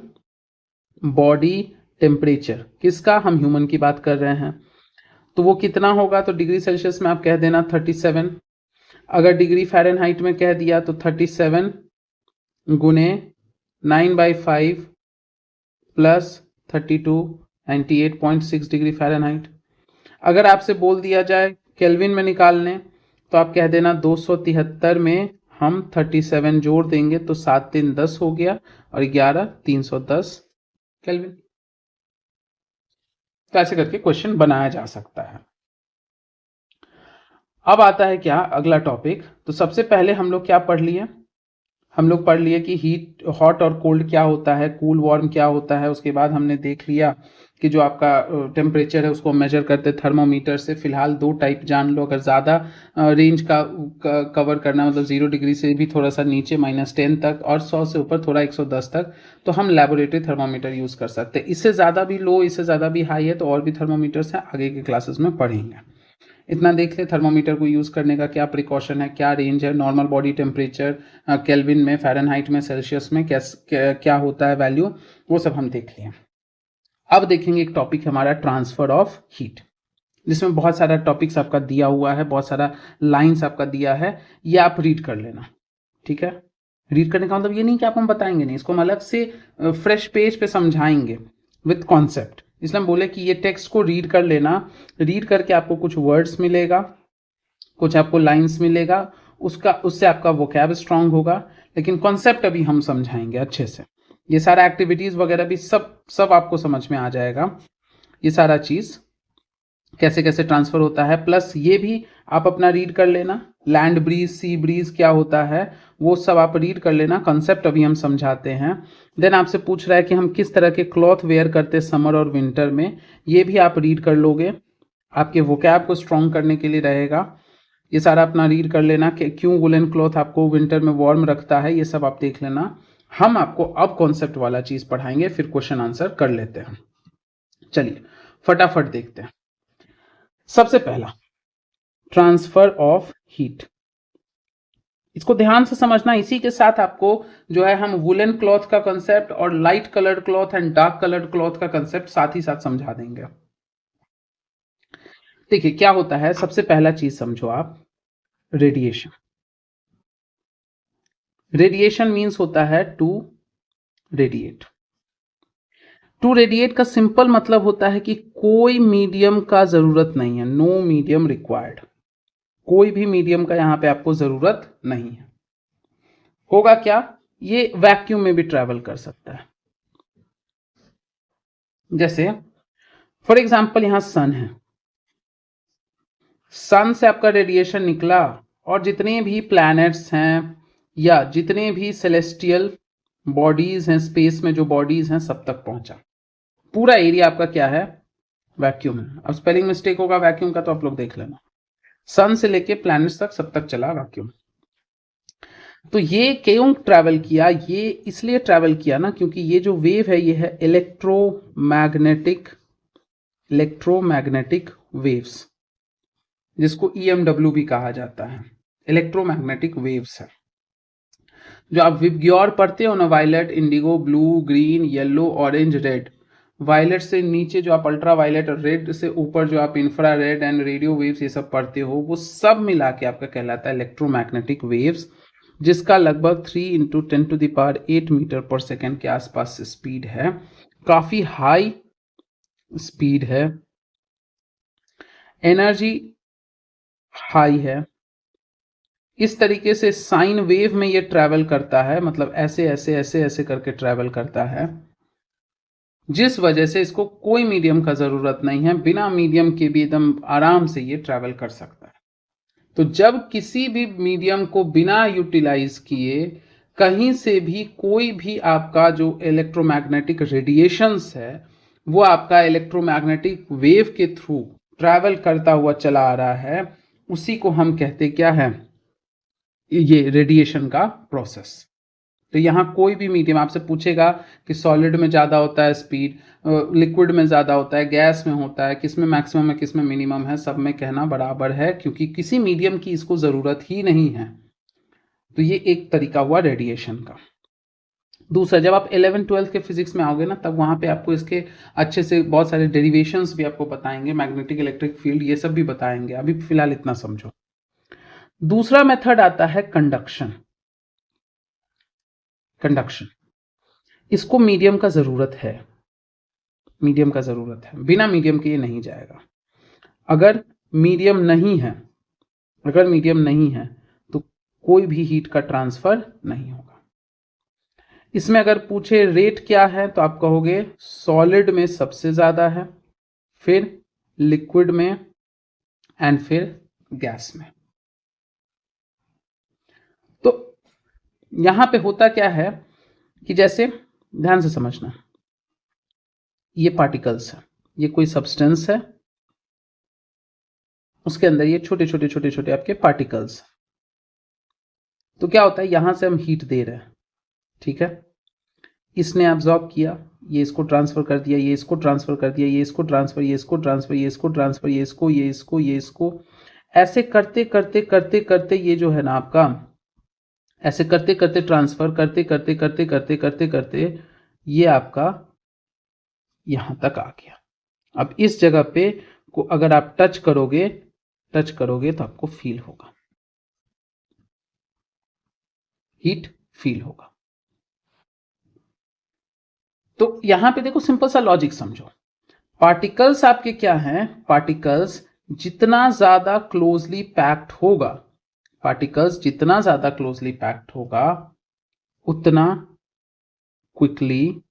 [SPEAKER 1] बॉडी टेम्परेचर किसका, हम ह्यूमन की बात कर रहे हैं, तो वो कितना होगा, तो डिग्री सेल्सियस में आप कह देना 37। अगर डिग्री फ़ारेनहाइट में कह दिया तो 37 गुने 9/5 प्लस 32, 98.6 डिग्री फ़ारेनहाइट। अगर आपसे बोल दिया जाए केल्विन में निकालने, तो आप कह देना 273 में हम 37 जोड़ देंगे तो 7 3 10 हो गया और 11 310 केल्विन। तो ऐसे करके क्वेश्चन बनाया जा सकता है। अब आता है क्या अगला टॉपिक। तो सबसे पहले हम लोग क्या पढ़ लिए, हम लोग पढ़ लिए कि हीट, हॉट और कोल्ड क्या होता है, कूल वार्म क्या होता है। उसके बाद हमने देख लिया कि जो आपका टेम्परेचर है उसको मेजर करते थर्मोमीटर से। फिलहाल 2 टाइप जान लो, अगर ज़्यादा रेंज का कवर करना, मतलब 0 डिग्री से भी थोड़ा सा नीचे -10 तक, और 100 से ऊपर थोड़ा 110 तक, तो हम लेबोरेटरी थर्मोमीटर यूज़ कर सकते हैं। इससे ज़्यादा भी लो, इससे ज़्यादा भी हाई है तो और भी थर्मोमीटर्स हैं, आगे के क्लासेस में पढ़ेंगे। इतना देख ले थर्मोमीटर को यूज़ करने का क्या प्रिकॉशन है, क्या रेंज है, नॉर्मल बॉडी टेम्परेचर केल्विन में, फ़ारेनहाइट में, सेल्सियस में क्या होता है वैल्यू, वो सब हम देख लिए। अब देखेंगे एक टॉपिक हमारा ट्रांसफ़र ऑफ हीट, जिसमें बहुत सारा टॉपिक्स आपका दिया हुआ है, बहुत सारा लाइन्स आपका दिया है, ये आप रीड कर लेना, ठीक है। रीड करने का मतलब ये नहीं कि आप हम बताएंगे नहीं, इसको हम अलग से फ्रेश पेज पे समझाएंगे विथ कॉन्सेप्ट। इसलिए हम बोले कि ये टेक्स्ट को रीड कर लेना, रीड करके आपको कुछ वर्ड्स मिलेगा, कुछ आपको लाइंस मिलेगा, उससे आपका वोकैब स्ट्रांग होगा, लेकिन कॉन्सेप्ट अभी हम समझाएंगे अच्छे से। ये सारा एक्टिविटीज़ वगैरह भी सब आपको समझ में आ जाएगा, ये सारा चीज़ कैसे कैसे ट्रांसफ़र होता है। प्लस ये भी आप अपना रीड कर लेना, लैंड ब्रीज, सी ब्रीज क्या होता है वो सब आप रीड कर लेना, कॉन्सेप्ट अभी हम समझाते हैं। देन आपसे पूछ रहा है कि हम किस तरह के क्लॉथ वेयर करते हैं समर और विंटर में, ये भी आप रीड कर लोगे, आपके वोकैब को स्ट्रॉन्ग करने के लिए रहेगा। ये सारा अपना रीड कर लेना कि क्यों वुलन क्लॉथ आपको विंटर में वार्म रखता है, ये सब आप देख लेना। हम आपको अब कॉन्सेप्ट वाला चीज़ पढ़ाएंगे, फिर क्वेश्चन आंसर कर लेते हैं। चलिए फटाफट देखते हैं। सबसे पहला ट्रांसफर ऑफ हीट। इसको ध्यान से समझना। इसी के साथ आपको जो है हम वुलन क्लॉथ का कंसेप्ट और light coloured cloth and dark coloured cloth का कंसेप्ट साथ ही साथ समझा देंगे। देखिए क्या होता है, सबसे पहला चीज समझो आप, रेडिएशन। रेडिएशन मीन्स होता है टू रेडिएट। टू रेडिएट का सिंपल मतलब होता है कि कोई मीडियम का जरूरत नहीं है, नो मीडियम रिक्वायर्ड। कोई भी मीडियम का यहां पे आपको जरूरत नहीं है। होगा क्या, ये वैक्यूम में भी ट्रैवल कर सकता है। जैसे फॉर एग्जांपल यहां सन है, सन से आपका रेडिएशन निकला और जितने भी प्लैनेट्स हैं या जितने भी सेलेस्टियल बॉडीज हैं, स्पेस में जो बॉडीज हैं, सब तक पहुंचा। पूरा एरिया आपका क्या है, वैक्यूम है। अब स्पेलिंग मिस्टेक होगा वैक्यूम का तो आप लोग देख लेना। सन से लेके प्लैनेट्स तक सब तक चला वैक्यूम। तो ये क्यों ट्रैवल किया, ये इसलिए ट्रैवल किया ना क्योंकि ये जो वेव है ये है इलेक्ट्रोमैग्नेटिक वेव्स, जिसको EMW भी कहा जाता है। इलेक्ट्रोमैग्नेटिक वेव्स है जो आप विबग्योर पढ़ते हो ना, violet, indigo, blue, green, yellow, orange, red. Violet से नीचे जो आप अल्ट्रा वायलेट और रेड से ऊपर जो आप infra red and radio waves ये सब पढ़ते हो, वो सब मिला के आपका कहलाता है इलेक्ट्रोमैग्नेटिक वेव्स, जिसका लगभग 3 × 10⁸ मीटर पर सेकेंड के आसपास से स्पीड है। काफी हाई स्पीड है, एनर्जी हाई है। इस तरीके से साइन वेव में ये ट्रैवल करता है, मतलब ऐसे ऐसे ऐसे ऐसे करके ट्रैवल करता है, जिस वजह से इसको कोई मीडियम का जरूरत नहीं है। बिना मीडियम के भी एकदम आराम से ये ट्रैवल कर सकता है। तो जब किसी भी मीडियम को बिना यूटिलाइज किए कहीं से भी कोई भी आपका जो इलेक्ट्रोमैग्नेटिक रेडिएशंस है वो आपका इलेक्ट्रोमैग्नेटिक वेव के थ्रू ट्रैवल करता हुआ चला आ रहा है, उसी को हम कहते क्या है, ये रेडिएशन का प्रोसेस। तो यहाँ कोई भी मीडियम आपसे पूछेगा कि सॉलिड में ज़्यादा होता है स्पीड, लिक्विड में ज़्यादा होता है, गैस में होता है, किस में मैक्सिमम है किस में मिनिमम है, सब में कहना बराबर है क्योंकि किसी मीडियम की इसको ज़रूरत ही नहीं है। तो ये एक तरीका हुआ रेडिएशन का। दूसरा, जब आप 11th-12th के फिजिक्स में आओगे ना, तब वहाँ पे आपको इसके अच्छे से बहुत सारे डेरिवेशंस भी आपको बताएंगे, मैग्नेटिक इलेक्ट्रिक फील्ड ये सब भी बताएंगे। अभी फिलहाल इतना समझो। दूसरा मेथड आता है कंडक्शन। कंडक्शन, इसको मीडियम का जरूरत है, मीडियम का जरूरत है, बिना मीडियम के ये नहीं जाएगा। अगर मीडियम नहीं है, अगर मीडियम नहीं है तो कोई भी हीट का ट्रांसफर नहीं होगा। इसमें अगर पूछे रेट क्या है तो आप कहोगे सॉलिड में सबसे ज्यादा है, फिर लिक्विड में एंड फिर गैस में। तो यहां पे होता क्या है कि जैसे ध्यान से समझना, ये पार्टिकल्स है, ये कोई सब्सटेंस है, उसके अंदर ये छोटे छोटे छोटे छोटे आपके पार्टिकल्स। तो क्या होता है, यहां से हम हीट दे रहे हैं, ठीक है, इसने एब्जॉर्ब किया, ये इसको ट्रांसफर कर दिया, ये इसको ट्रांसफर कर दिया, ये इसको ट्रांसफर, ये इसको ट्रांसफर, ये इसको ट्रांसफर, ये इसको, ये इसको, ये इसको, ऐसे करते करते करते करते ये जो है ना आपका, ऐसे करते करते ट्रांसफर करते करते करते करते करते करते ये आपका यहां तक आ गया। अब इस जगह पे को अगर आप टच करोगे तो आपको फील होगा, हीट फील होगा। तो यहां पे देखो सिंपल सा लॉजिक समझो। पार्टिकल्स आपके क्या हैं, पार्टिकल्स जितना ज्यादा क्लोजली पैक्ड होगा, पार्टिकल्स जितना ज्यादा क्लोजली पैक्ड होगा उतना क्विकली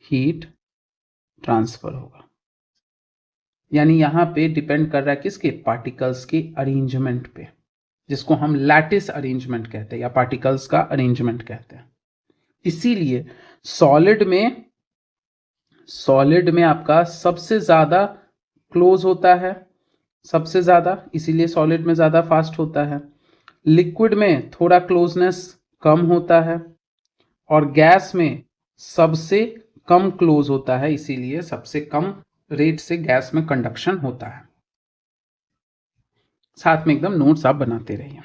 [SPEAKER 1] हीट ट्रांसफर होगा। यानी यहां पे डिपेंड कर रहा है किसके, पार्टिकल्स के अरेंजमेंट पे, जिसको हम लैटिस अरेंजमेंट कहते हैं या पार्टिकल्स का अरेंजमेंट कहते हैं। इसीलिए सॉलिड में आपका सबसे ज्यादा क्लोज होता है, सबसे ज्यादा, इसीलिए सॉलिड में ज्यादा फास्ट होता है। लिक्विड में थोड़ा क्लोजनेस कम होता है और गैस में सबसे कम क्लोज होता है, इसीलिए सबसे कम रेट से गैस में कंडक्शन होता है। साथ में एकदम नोट्स आप बनाते रहिए।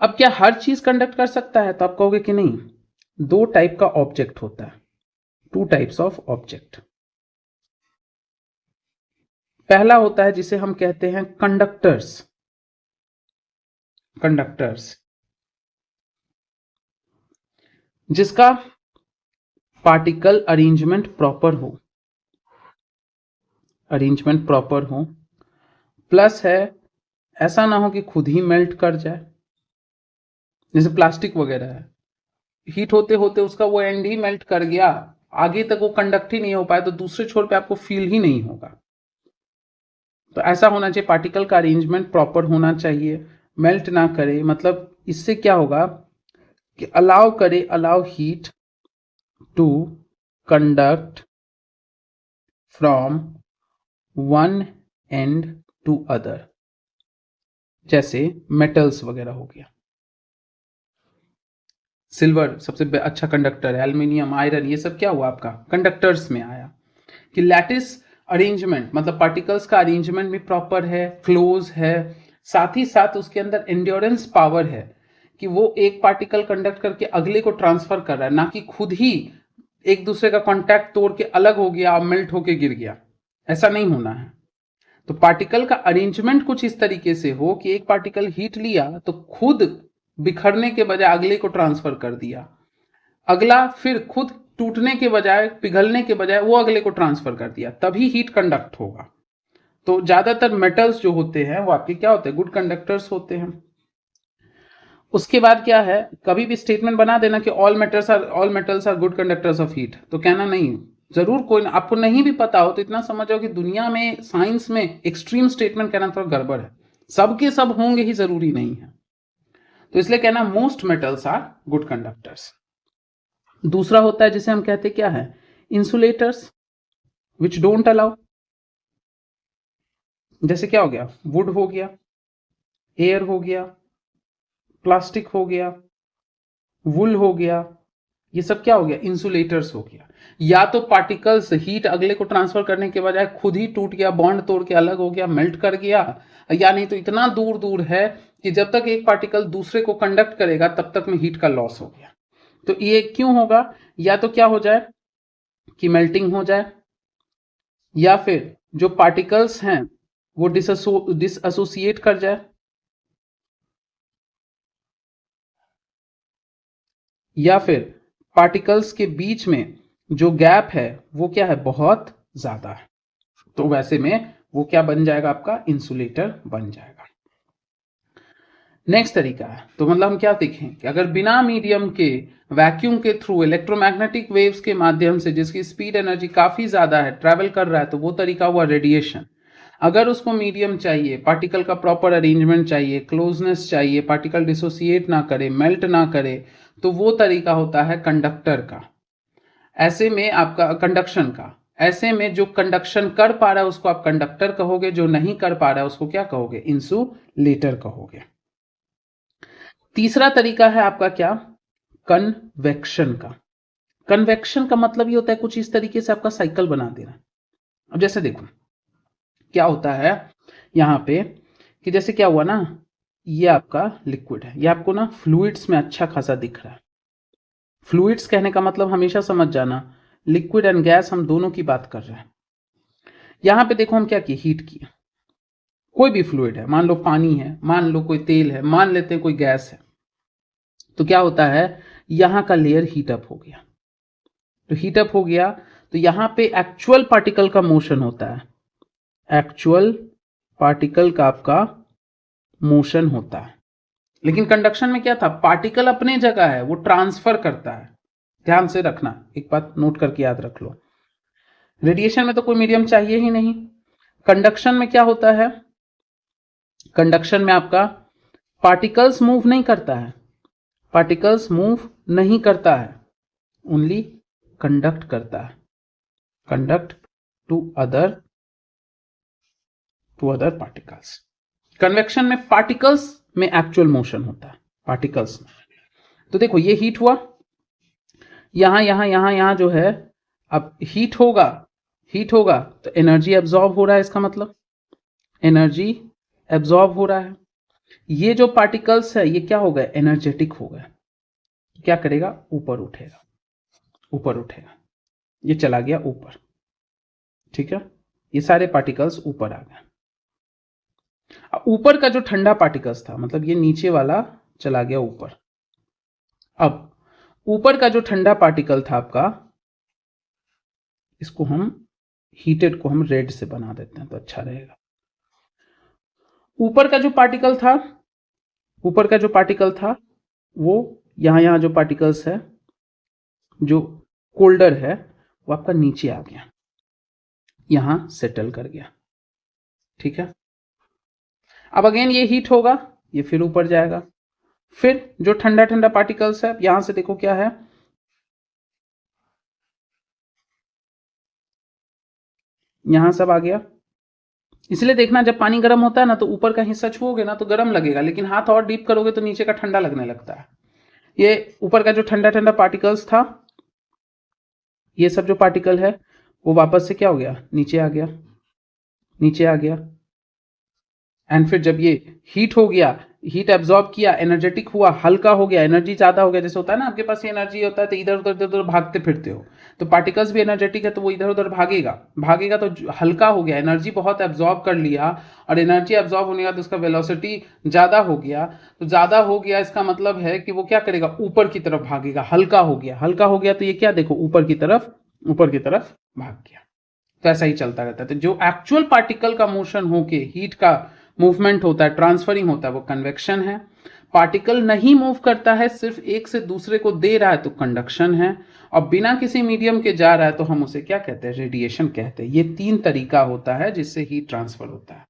[SPEAKER 1] अब क्या हर चीज कंडक्ट कर सकता है? तो आप कहोगे कि नहीं, दो टाइप का ऑब्जेक्ट होता है, टू टाइप्स ऑफ ऑब्जेक्ट। पहला होता है जिसे हम कहते हैं कंडक्टर्स। कंडक्टर्स जिसका पार्टिकल अरेंजमेंट प्रॉपर हो, अरेंजमेंट प्रॉपर हो, प्लस है ऐसा ना हो कि खुद ही मेल्ट कर जाए। जैसे प्लास्टिक वगैरह है, हीट होते होते उसका वो एंड ही मेल्ट कर गया, आगे तक वो कंडक्ट ही नहीं हो पाया, तो दूसरे छोर पे आपको फील ही नहीं होगा। तो ऐसा होना चाहिए, पार्टिकल का अरेंजमेंट प्रॉपर होना चाहिए, मेल्ट ना करे। मतलब इससे क्या होगा कि अलाउ करे, allow heat to conduct from one end to other. जैसे मेटल्स वगैरह हो गया, सिल्वर सबसे अच्छा कंडक्टर है, एल्यूमिनियम, आयरन, ये सब क्या हुआ आपका कंडक्टर्स में आया। कि लैटिस अरेंजमेंट मतलब पार्टिकल्स का अरेंजमेंट भी प्रॉपर है, क्लोज है, साथ ही साथ उसके अंदर एंड्योरेंस पावर है कि वो एक पार्टिकल कंडक्ट करके अगले को ट्रांसफर कर रहा है, ना कि खुद ही एक दूसरे का कांटेक्ट तोड़ के अलग हो गया और मेल्ट होके गिर गया। ऐसा नहीं होना है। तो पार्टिकल का अरेंजमेंट कुछ इस तरीके से हो कि एक पार्टिकल हीट लिया तो खुद बिखरने के बजाय अगले को ट्रांसफर कर दिया, अगला फिर खुद टूटने के बजाय, पिघलने के बजाय वो अगले को ट्रांसफर कर दिया, तभी हीट कंडक्ट होगा। तो ज्यादातर मेटल्स जो होते हैं वो आपके क्या होते हैं, गुड कंडक्टर्स होते हैं। उसके बाद क्या है, कभी भी स्टेटमेंट बना देना कि all metals are good conductors of heat, तो कहना नहीं, जरूर कोई आपको नहीं भी पता हो तो इतना समझो कि दुनिया में साइंस में एक्सट्रीम स्टेटमेंट कहना थोड़ा गड़बड़ है, सबके सब होंगे ही जरूरी नहीं है। तो इसलिए कहना most metals are good conductors. दूसरा होता है जिसे हम कहते क्या है, इंसुलेटर्स विच डोंट अलाउ। जैसे क्या हो गया, वुड हो गया, एयर हो गया, प्लास्टिक हो गया, वुल हो गया, ये सब क्या हो गया, इंसुलेटर्स हो गया। या तो पार्टिकल्स हीट अगले को ट्रांसफर करने के बजाय खुद ही टूट गया, बॉन्ड तोड़ के अलग हो गया, मेल्ट कर गया, या नहीं तो इतना दूर दूर है कि जब तक एक पार्टिकल दूसरे को कंडक्ट करेगा तब तक में हीट का लॉस हो गया। तो ये क्यों होगा, या तो क्या हो जाए कि मेल्टिंग हो जाए, या फिर जो पार्टिकल्स हैं वो डिसएसोसिएट कर जाए, या फिर पार्टिकल्स के बीच में जो गैप है वो क्या है, बहुत ज्यादा है, तो वैसे में वो क्या बन जाएगा, आपका इंसुलेटर बन जाएगा। नेक्स्ट तरीका है, तो मतलब हम क्या देखें कि अगर बिना मीडियम के वैक्यूम के थ्रू इलेक्ट्रोमैग्नेटिक वेव्स के माध्यम से जिसकी स्पीड एनर्जी काफी ज्यादा है ट्रैवल कर रहा है, तो वो तरीका हुआ रेडिएशन। अगर उसको मीडियम चाहिए, पार्टिकल का प्रॉपर अरेंजमेंट चाहिए, क्लोजनेस चाहिए, पार्टिकल डिसोसिएट ना करे, मेल्ट ना करे, तो वो तरीका होता है कंडक्टर का। ऐसे में आपका कंडक्शन का, ऐसे में जो कंडक्शन कर पा रहा है उसको आप कंडक्टर कहोगे, जो नहीं कर पा रहा है उसको क्या कहोगे, इंसुलेटर कहोगे। तीसरा तरीका है आपका क्या, कन्वेक्शन का। कन्वेक्शन का मतलब ये होता है कुछ इस तरीके से आपका साइकिल बना देना। अब जैसे देखो क्या होता है यहां पे कि जैसे क्या हुआ ना, ये आपका लिक्विड है, ये आपको ना फ्लूइड्स में अच्छा खासा दिख रहा है। फ्लूइड्स कहने का मतलब हमेशा समझ जाना, लिक्विड एंड गैस हम दोनों की बात कर रहे हैं। यहां पे देखो हम क्या किए, हीट किए। कोई भी फ्लूइड है, मान लो पानी है, मान लो कोई तेल है, मान लेते हैं कोई गैस है, तो क्या होता है, यहां का लेयर हीट अप हो गया। तो हीट अप हो गया तो यहां पे एक्चुअल पार्टिकल का मोशन होता है, एक्चुअल पार्टिकल का आपका मोशन होता है। लेकिन कंडक्शन में क्या था, पार्टिकल अपने जगह है, वो ट्रांसफर करता है। ध्यान से रखना, एक बात नोट करके याद रख लो, रेडिएशन में तो कोई मीडियम चाहिए ही नहीं। कंडक्शन में क्या होता है, कंडक्शन में आपका पार्टिकल्स मूव नहीं करता है, पार्टिकल्स मूव नहीं करता है, ओनली कंडक्ट करता है, conduct to other particles. Convection में पार्टिकल्स में एक्चुअल मोशन होता है, पार्टिकल्स में। तो देखो ये हीट हुआ, यहां यहां यहां यहां जो है, अब हीट होगा, हीट होगा तो एनर्जी एब्जॉर्ब हो रहा है, इसका मतलब एनर्जी एब्जॉर्ब हो रहा है। ये जो पार्टिकल्स है ये क्या हो गए, एनर्जेटिक हो गए। क्या करेगा, ऊपर उठेगा, ऊपर उठेगा, ये चला गया ऊपर। ठीक है, ये सारे पार्टिकल्स ऊपर आ गए। ऊपर का जो ठंडा पार्टिकल्स था, मतलब ये नीचे वाला चला गया ऊपर। अब ऊपर का जो ठंडा पार्टिकल था आपका, इसको हम हीटेड को हम रेड से बना देते हैं तो अच्छा रहेगा। ऊपर का जो पार्टिकल था, ऊपर का जो पार्टिकल था वो यहां जो पार्टिकल्स है, जो कोल्डर है, वो आपका नीचे आ गया, यहां सेटल कर गया। ठीक है, अब अगेन ये हीट होगा, ये फिर ऊपर जाएगा। फिर जो ठंडा ठंडा पार्टिकल्स है, यहां से देखो क्या है, यहां सब आ गया। इसलिए देखना, जब पानी गर्म होता है ना तो ऊपर का हिस्सा छुओगे ना तो गर्म लगेगा, लेकिन हाथ और डीप करोगे तो नीचे का ठंडा लगने लगता है। ये ऊपर का जो ठंडा ठंडा पार्टिकल्स था, ये सब जो पार्टिकल है वो वापस से क्या हो गया, नीचे आ गया, नीचे आ गया। एंड फिर जब ये हीट हो गया, हीट एब्जॉर्ब किया, एनर्जेटिक हुआ, हल्का हो गया, एनर्जी ज्यादा हो गया। जैसे होता है ना आपके पास एनर्जी होता है तो इधर उधर इधर उधर भागते फिरते हो, तो पार्टिकल्स भी एनर्जेटिक है तो वो इधर उधर भागेगा, भागेगा तो हल्का हो गया, एनर्जी बहुत एब्जॉर्ब कर लिया, और एनर्जी एब्जॉर्ब होने के बाद उसका वेलोसिटी ज्यादा हो गया। तो ज्यादा हो गया इसका मतलब है कि वो क्या करेगा, ऊपर की तरफ भागेगा, हल्का हो गया, हल्का हो गया तो ये क्या देखो, ऊपर की तरफ, ऊपर की तरफ भाग गया। तो ऐसा ही चलता रहता है। तो जो एक्चुअल पार्टिकल का मोशन होके हीट का मूवमेंट होता है, ट्रांसफरिंग होता है, वो कन्वेक्शन है। पार्टिकल नहीं मूव करता है, सिर्फ एक से दूसरे को दे रहा है तो कंडक्शन है। और बिना किसी मीडियम के जा रहा है तो हम उसे क्या कहते हैं, रेडिएशन कहते हैं। ये तीन तरीका होता है जिससे हीट ट्रांसफर होता है।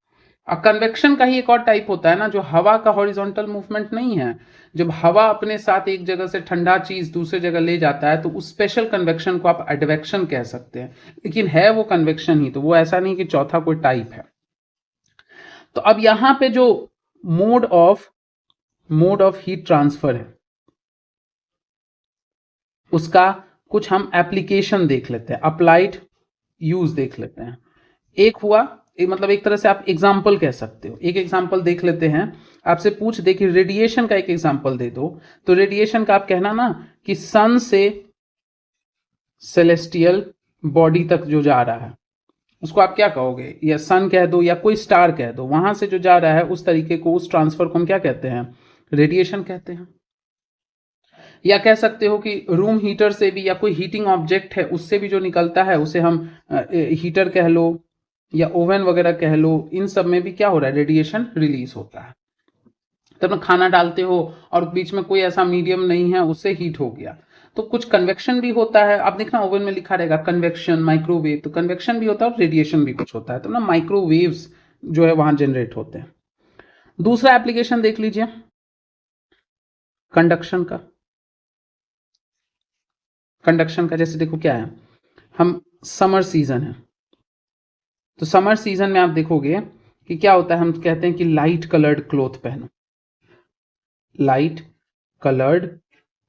[SPEAKER 1] और कन्वेक्शन का ही एक और टाइप होता है ना, जो हवा का हॉरिजॉन्टल मूवमेंट नहीं है। जब हवा अपने साथ एक जगह से ठंडा चीज दूसरे जगह ले जाता है तो उस स्पेशल कन्वेक्शन को आप एडवेक्शन कह सकते हैं, लेकिन है वो कन्वेक्शन ही, तो वो ऐसा नहीं कि चौथा कोई टाइप है। तो अब यहां पे जो मोड ऑफ हीट ट्रांसफर है, उसका कुछ हम एप्लीकेशन देख लेते हैं, अप्लाइड यूज देख लेते हैं। एक हुआ, मतलब एक तरह से आप एग्जाम्पल कह सकते हो। एक एग्जाम्पल देख लेते हैं, आपसे पूछ दे कि रेडिएशन का एक एग्जाम्पल दे दो, तो रेडिएशन का आप कहना ना कि सन से सेलेस्टियल बॉडी तक जो जा रहा है उसको आप क्या कहोगे, या सन कह दो या कोई स्टार कह दो, वहां से जो जा रहा है उस तरीके को, उस ट्रांसफर को हम क्या कहते हैं, रेडिएशन कहते हैं। या कह सकते हो कि रूम हीटर से भी, या कोई हीटिंग ऑब्जेक्ट है उससे भी जो निकलता है उसे हम हीटर कह लो, या ओवन वगैरह कह लो। इन सब में भी क्या हो रहा है, रेडिएशन रिलीज होता है। तब में खाना डालते हो और बीच में कोई ऐसा मीडियम नहीं है, उससे हीट हो गया, तो कुछ कन्वेक्शन भी होता है। आप देखना ओवन में लिखा रहेगा कन्वेक्शन, माइक्रोवेव, तो कन्वेक्शन भी होता है और रेडिएशन भी कुछ होता है। तो ना माइक्रोवेव्स जो है वहां जनरेट होते हैं। दूसरा एप्लीकेशन देख लीजिए, कंडक्शन का। कंडक्शन का जैसे देखो क्या है, हम समर सीजन है, तो समर सीजन में आप देखोगे कि क्या होता है, हम कहते हैं कि लाइट कलर्ड क्लॉथ पहनो, लाइट कलर्ड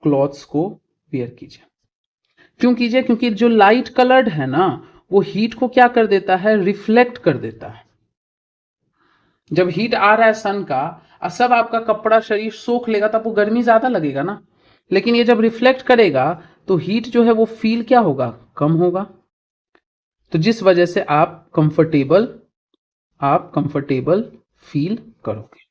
[SPEAKER 1] क्लॉथ्स को वेयर कीजिए। क्यों कीजिए, क्योंकि जो लाइट कलर्ड है ना वो हीट को क्या कर देता है, रिफ्लेक्ट कर देता है। जब हीट आ रहा है सन का, सब आपका कपड़ा शरीर सोख लेगा तब वो गर्मी ज्यादा लगेगा ना, लेकिन ये जब रिफ्लेक्ट करेगा तो हीट जो है वो फील क्या होगा, कम होगा। तो जिस वजह से आप कंफर्टेबल फील करोगे।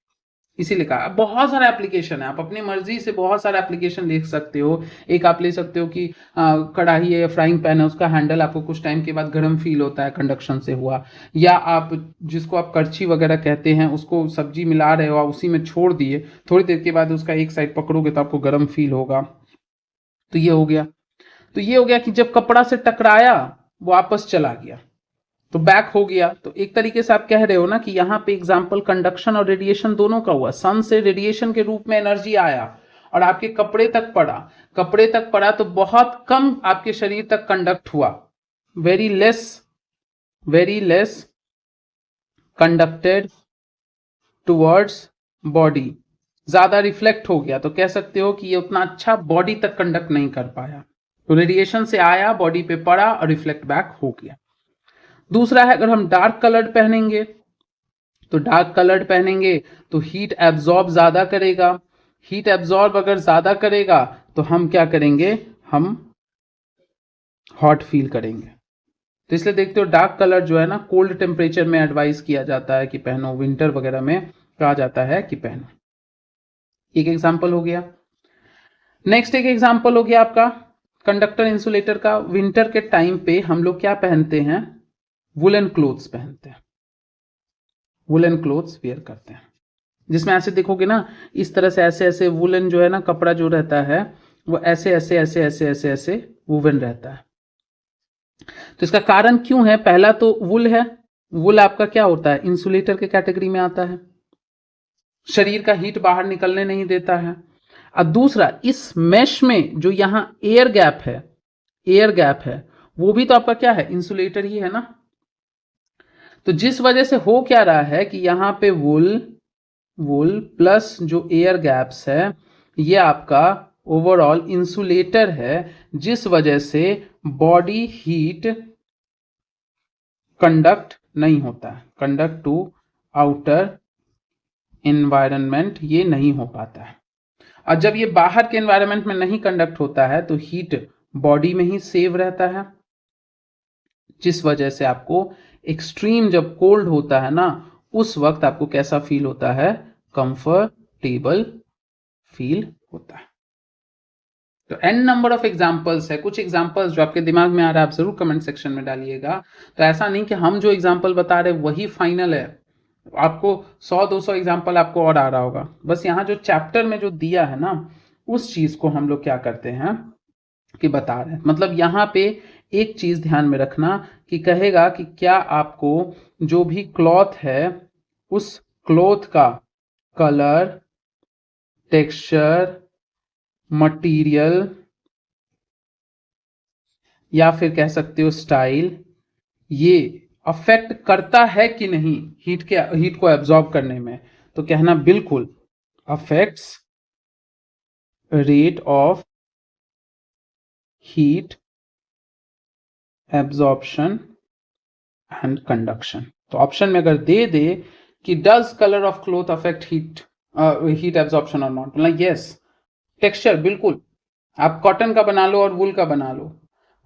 [SPEAKER 1] इसीलिए कहा, बहुत सारा एप्लीकेशन है, आप अपनी मर्जी से बहुत सारा एप्लीकेशन देख सकते हो। एक आप ले सकते हो कि कढ़ाई है या फ्राइंग पैन है, उसका हैंडल आपको कुछ टाइम के बाद गर्म फील होता है, कंडक्शन से हुआ। या आप जिसको आप करछी वगैरह कहते हैं, उसको सब्जी मिला रहे हो, उसी में छोड़ दिए, थोड़ी देर के बाद उसका एक साइड पकड़ोगे तो आपको गर्म फील होगा। तो ये हो गया। तो ये हो गया कि जब कपड़ा से टकराया वो वापस चला गया तो बैक हो गया। तो एक तरीके से आप कह रहे हो ना कि यहाँ पे एग्जाम्पल कंडक्शन और रेडिएशन दोनों का हुआ। सन से रेडिएशन के रूप में एनर्जी आया और आपके कपड़े तक पड़ा, कपड़े तक पड़ा तो बहुत कम आपके शरीर तक कंडक्ट हुआ, very less conducted towards body, ज्यादा रिफ्लेक्ट हो गया। तो कह सकते हो कि ये उतना अच्छा बॉडी तक कंडक्ट नहीं कर पाया। तो रेडिएशन से आया, बॉडी पे पड़ा और रिफ्लेक्ट बैक हो गया। दूसरा है, अगर हम डार्क कलर्ड पहनेंगे तो डार्क कलर्ड पहनेंगे तो हीट एब्जॉर्ब ज्यादा करेगा, हीट एब्जॉर्ब अगर ज्यादा करेगा तो हम क्या करेंगे, हम हॉट फील करेंगे। तो इसलिए देखते हो डार्क कलर जो है ना कोल्ड टेम्परेचर में एडवाइस किया जाता है कि पहनो, विंटर वगैरह में कहा जाता है कि पहनो। एक एग्जांपल हो गया। नेक्स्ट एक एग्जांपल हो गया आपका कंडक्टर इंसुलेटर का। विंटर के टाइम पे हम लोग क्या पहनते हैं, वुलन क्लोथ्स पहनते हैं, वुलन क्लोथ्स वेयर करते हैं, जिसमें ऐसे देखोगे ना इस तरह से ऐसे ऐसे वुलन जो है ना कपड़ा जो रहता है वो ऐसे ऐसे ऐसे ऐसे ऐसे ऐसे वुवन रहता है। तो इसका कारण क्यों है, पहला तो वुल है, वुल आपका क्या होता है, इंसुलेटर के कैटेगरी में आता है, शरीर का हीट बाहर निकलने नहीं देता है। और दूसरा इस मेश में जो यहां एयर गैप है, एयर गैप है वो भी तो आपका क्या है, इंसुलेटर ही है ना। तो जिस वजह से हो क्या रहा है कि यहां पे वुल प्लस जो एयर गैप्स है ये आपका ओवरऑल इंसुलेटर है, जिस वजह से बॉडी हीट कंडक्ट नहीं होता है, कंडक्ट टू आउटर एनवायरनमेंट ये नहीं हो पाता है। और जब ये बाहर के एनवायरनमेंट में नहीं कंडक्ट होता है तो हीट बॉडी में ही सेव रहता है, जिस वजह से आपको एक्सट्रीम जब कोल्ड होता है ना उस वक्त आपको कैसा फील होता है, कंफर्टेबल फील होता है। तो एन नंबर ऑफ एग्जांपल्स है, कुछ एग्जांपल्स जो आपके दिमाग में आ रहा है आप जरूर कमेंट सेक्शन में डालिएगा। तो ऐसा नहीं कि हम जो एग्जांपल बता रहे वही फाइनल है, आपको 100-200 एग्जांपल आपको और आ रहा होगा। बस यहाँ जो चैप्टर में जो दिया है ना उस चीज को हम लोग क्या करते हैं कि बता रहे हैं। मतलब यहाँ पे एक चीज ध्यान में रखना कि कहेगा कि क्या आपको जो भी क्लॉथ है उस क्लॉथ का कलर, टेक्सचर, मटेरियल या फिर कह सकते हो स्टाइल, ये अफेक्ट करता है कि नहीं हीट को एब्जॉर्ब करने में। तो कहना बिल्कुल affects rate of heat absorption and conduction. तो ऑप्शन में अगर दे दे कि does colour of cloth affect heat absorption और नॉट, मतलब यस। टेक्सचर बिल्कुल, आप कॉटन का बना लो और वुल का बना लो,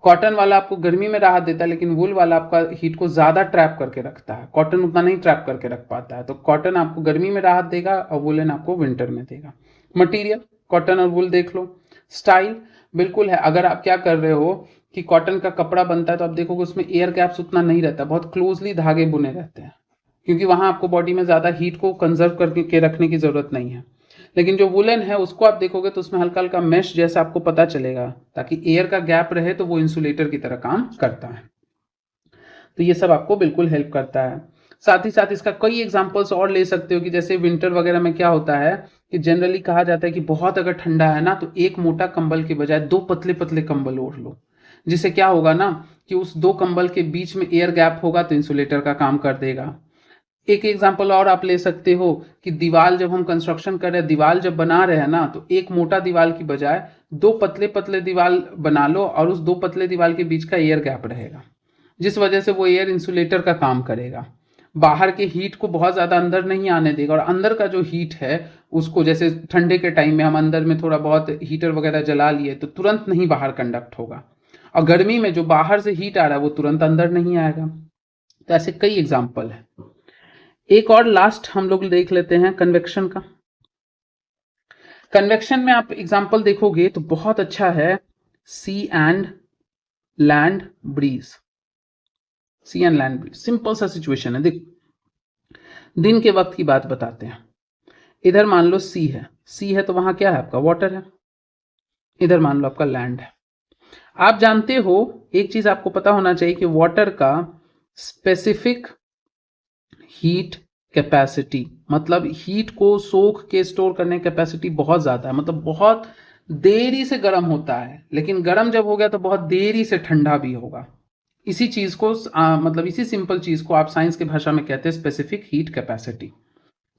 [SPEAKER 1] कॉटन वाला आपको गर्मी में राहत देता है लेकिन वुल वाला आपका हीट को ज्यादा ट्रैप करके रखता है, कॉटन उतना नहीं ट्रैप करके रख पाता है। तो कॉटन आपको गर्मी में राहत देगा और वुलन आपको विंटर में देगा। मटेरियल कॉटन और वुल देख लो। स्टाइल बिल्कुल है, अगर आप क्या कर रहे हो कि कॉटन का कपड़ा बनता है तो आप देखोगे उसमें एयर गैप्स उतना नहीं रहता, बहुत क्लोजली धागे बुने रहते हैं, क्योंकि वहां आपको बॉडी में ज्यादा हीट को कंजर्व करके रखने की जरूरत नहीं है। लेकिन जो वुलन है उसको आप देखोगे तो उसमें हल्का हल्का मेश जैसा आपको पता चलेगा, ताकि एयर का गैप रहे तो वो इंसुलेटर की तरह काम करता है। तो ये सब आपको बिल्कुल हेल्प करता है। साथ ही साथ इसका कई एग्जांपल्स और ले सकते हो कि जैसे विंटर वगैरह में क्या होता है कि जनरली कहा जाता है कि बहुत अगर ठंडा है ना तो एक मोटा कंबल के बजाय 2 पतले पतले कंबल ओढ़ लो, जिससे क्या होगा ना कि उस 2 कंबल के बीच में एयर गैप होगा तो इंसुलेटर का काम कर देगा। एक एग्जांपल और आप ले सकते हो कि दीवार जब हम कंस्ट्रक्शन कर रहे हैं, दीवार जब बना रहे हैं ना तो एक मोटा दीवार की बजाय 2 पतले पतले दीवार बना लो और उस 2 पतले दीवार के बीच का एयर गैप रहेगा, जिस वजह से वो एयर इंसुलेटर का काम करेगा, बाहर के हीट को बहुत ज्यादा अंदर नहीं आने देगा। और अंदर का जो हीट है उसको, जैसे ठंडे के टाइम में हम अंदर में थोड़ा बहुत हीटर वगैरह जला लिए तो तुरंत नहीं बाहर कंडक्ट होगा, और गर्मी में जो बाहर से हीट आ रहा है वो तुरंत अंदर नहीं आएगा। तो ऐसे कई एग्जाम्पल है। एक और लास्ट हम लोग देख लेते हैं कन्वेक्शन का। कन्वेक्शन में आप एग्जांपल देखोगे तो बहुत अच्छा है, sea and land breeze. Sea and land breeze simple सा सिचुएशन है। देख, दिन के वक्त की बात बताते हैं। इधर मान लो सी है, सी है तो वहां क्या है आपका वाटर है, इधर मान लो आपका लैंड है। आप जानते हो एक चीज आपको पता होना चाहिए कि वाटर का स्पेसिफिक हीट कैपेसिटी, मतलब हीट को सोख के स्टोर करने की कैपेसिटी बहुत ज्यादा है, मतलब बहुत देरी से गर्म होता है, लेकिन गर्म जब हो गया तो बहुत देरी से ठंडा भी होगा। इसी चीज को मतलब इसी सिंपल चीज को आप साइंस की भाषा में कहते हैं स्पेसिफिक हीट कैपेसिटी।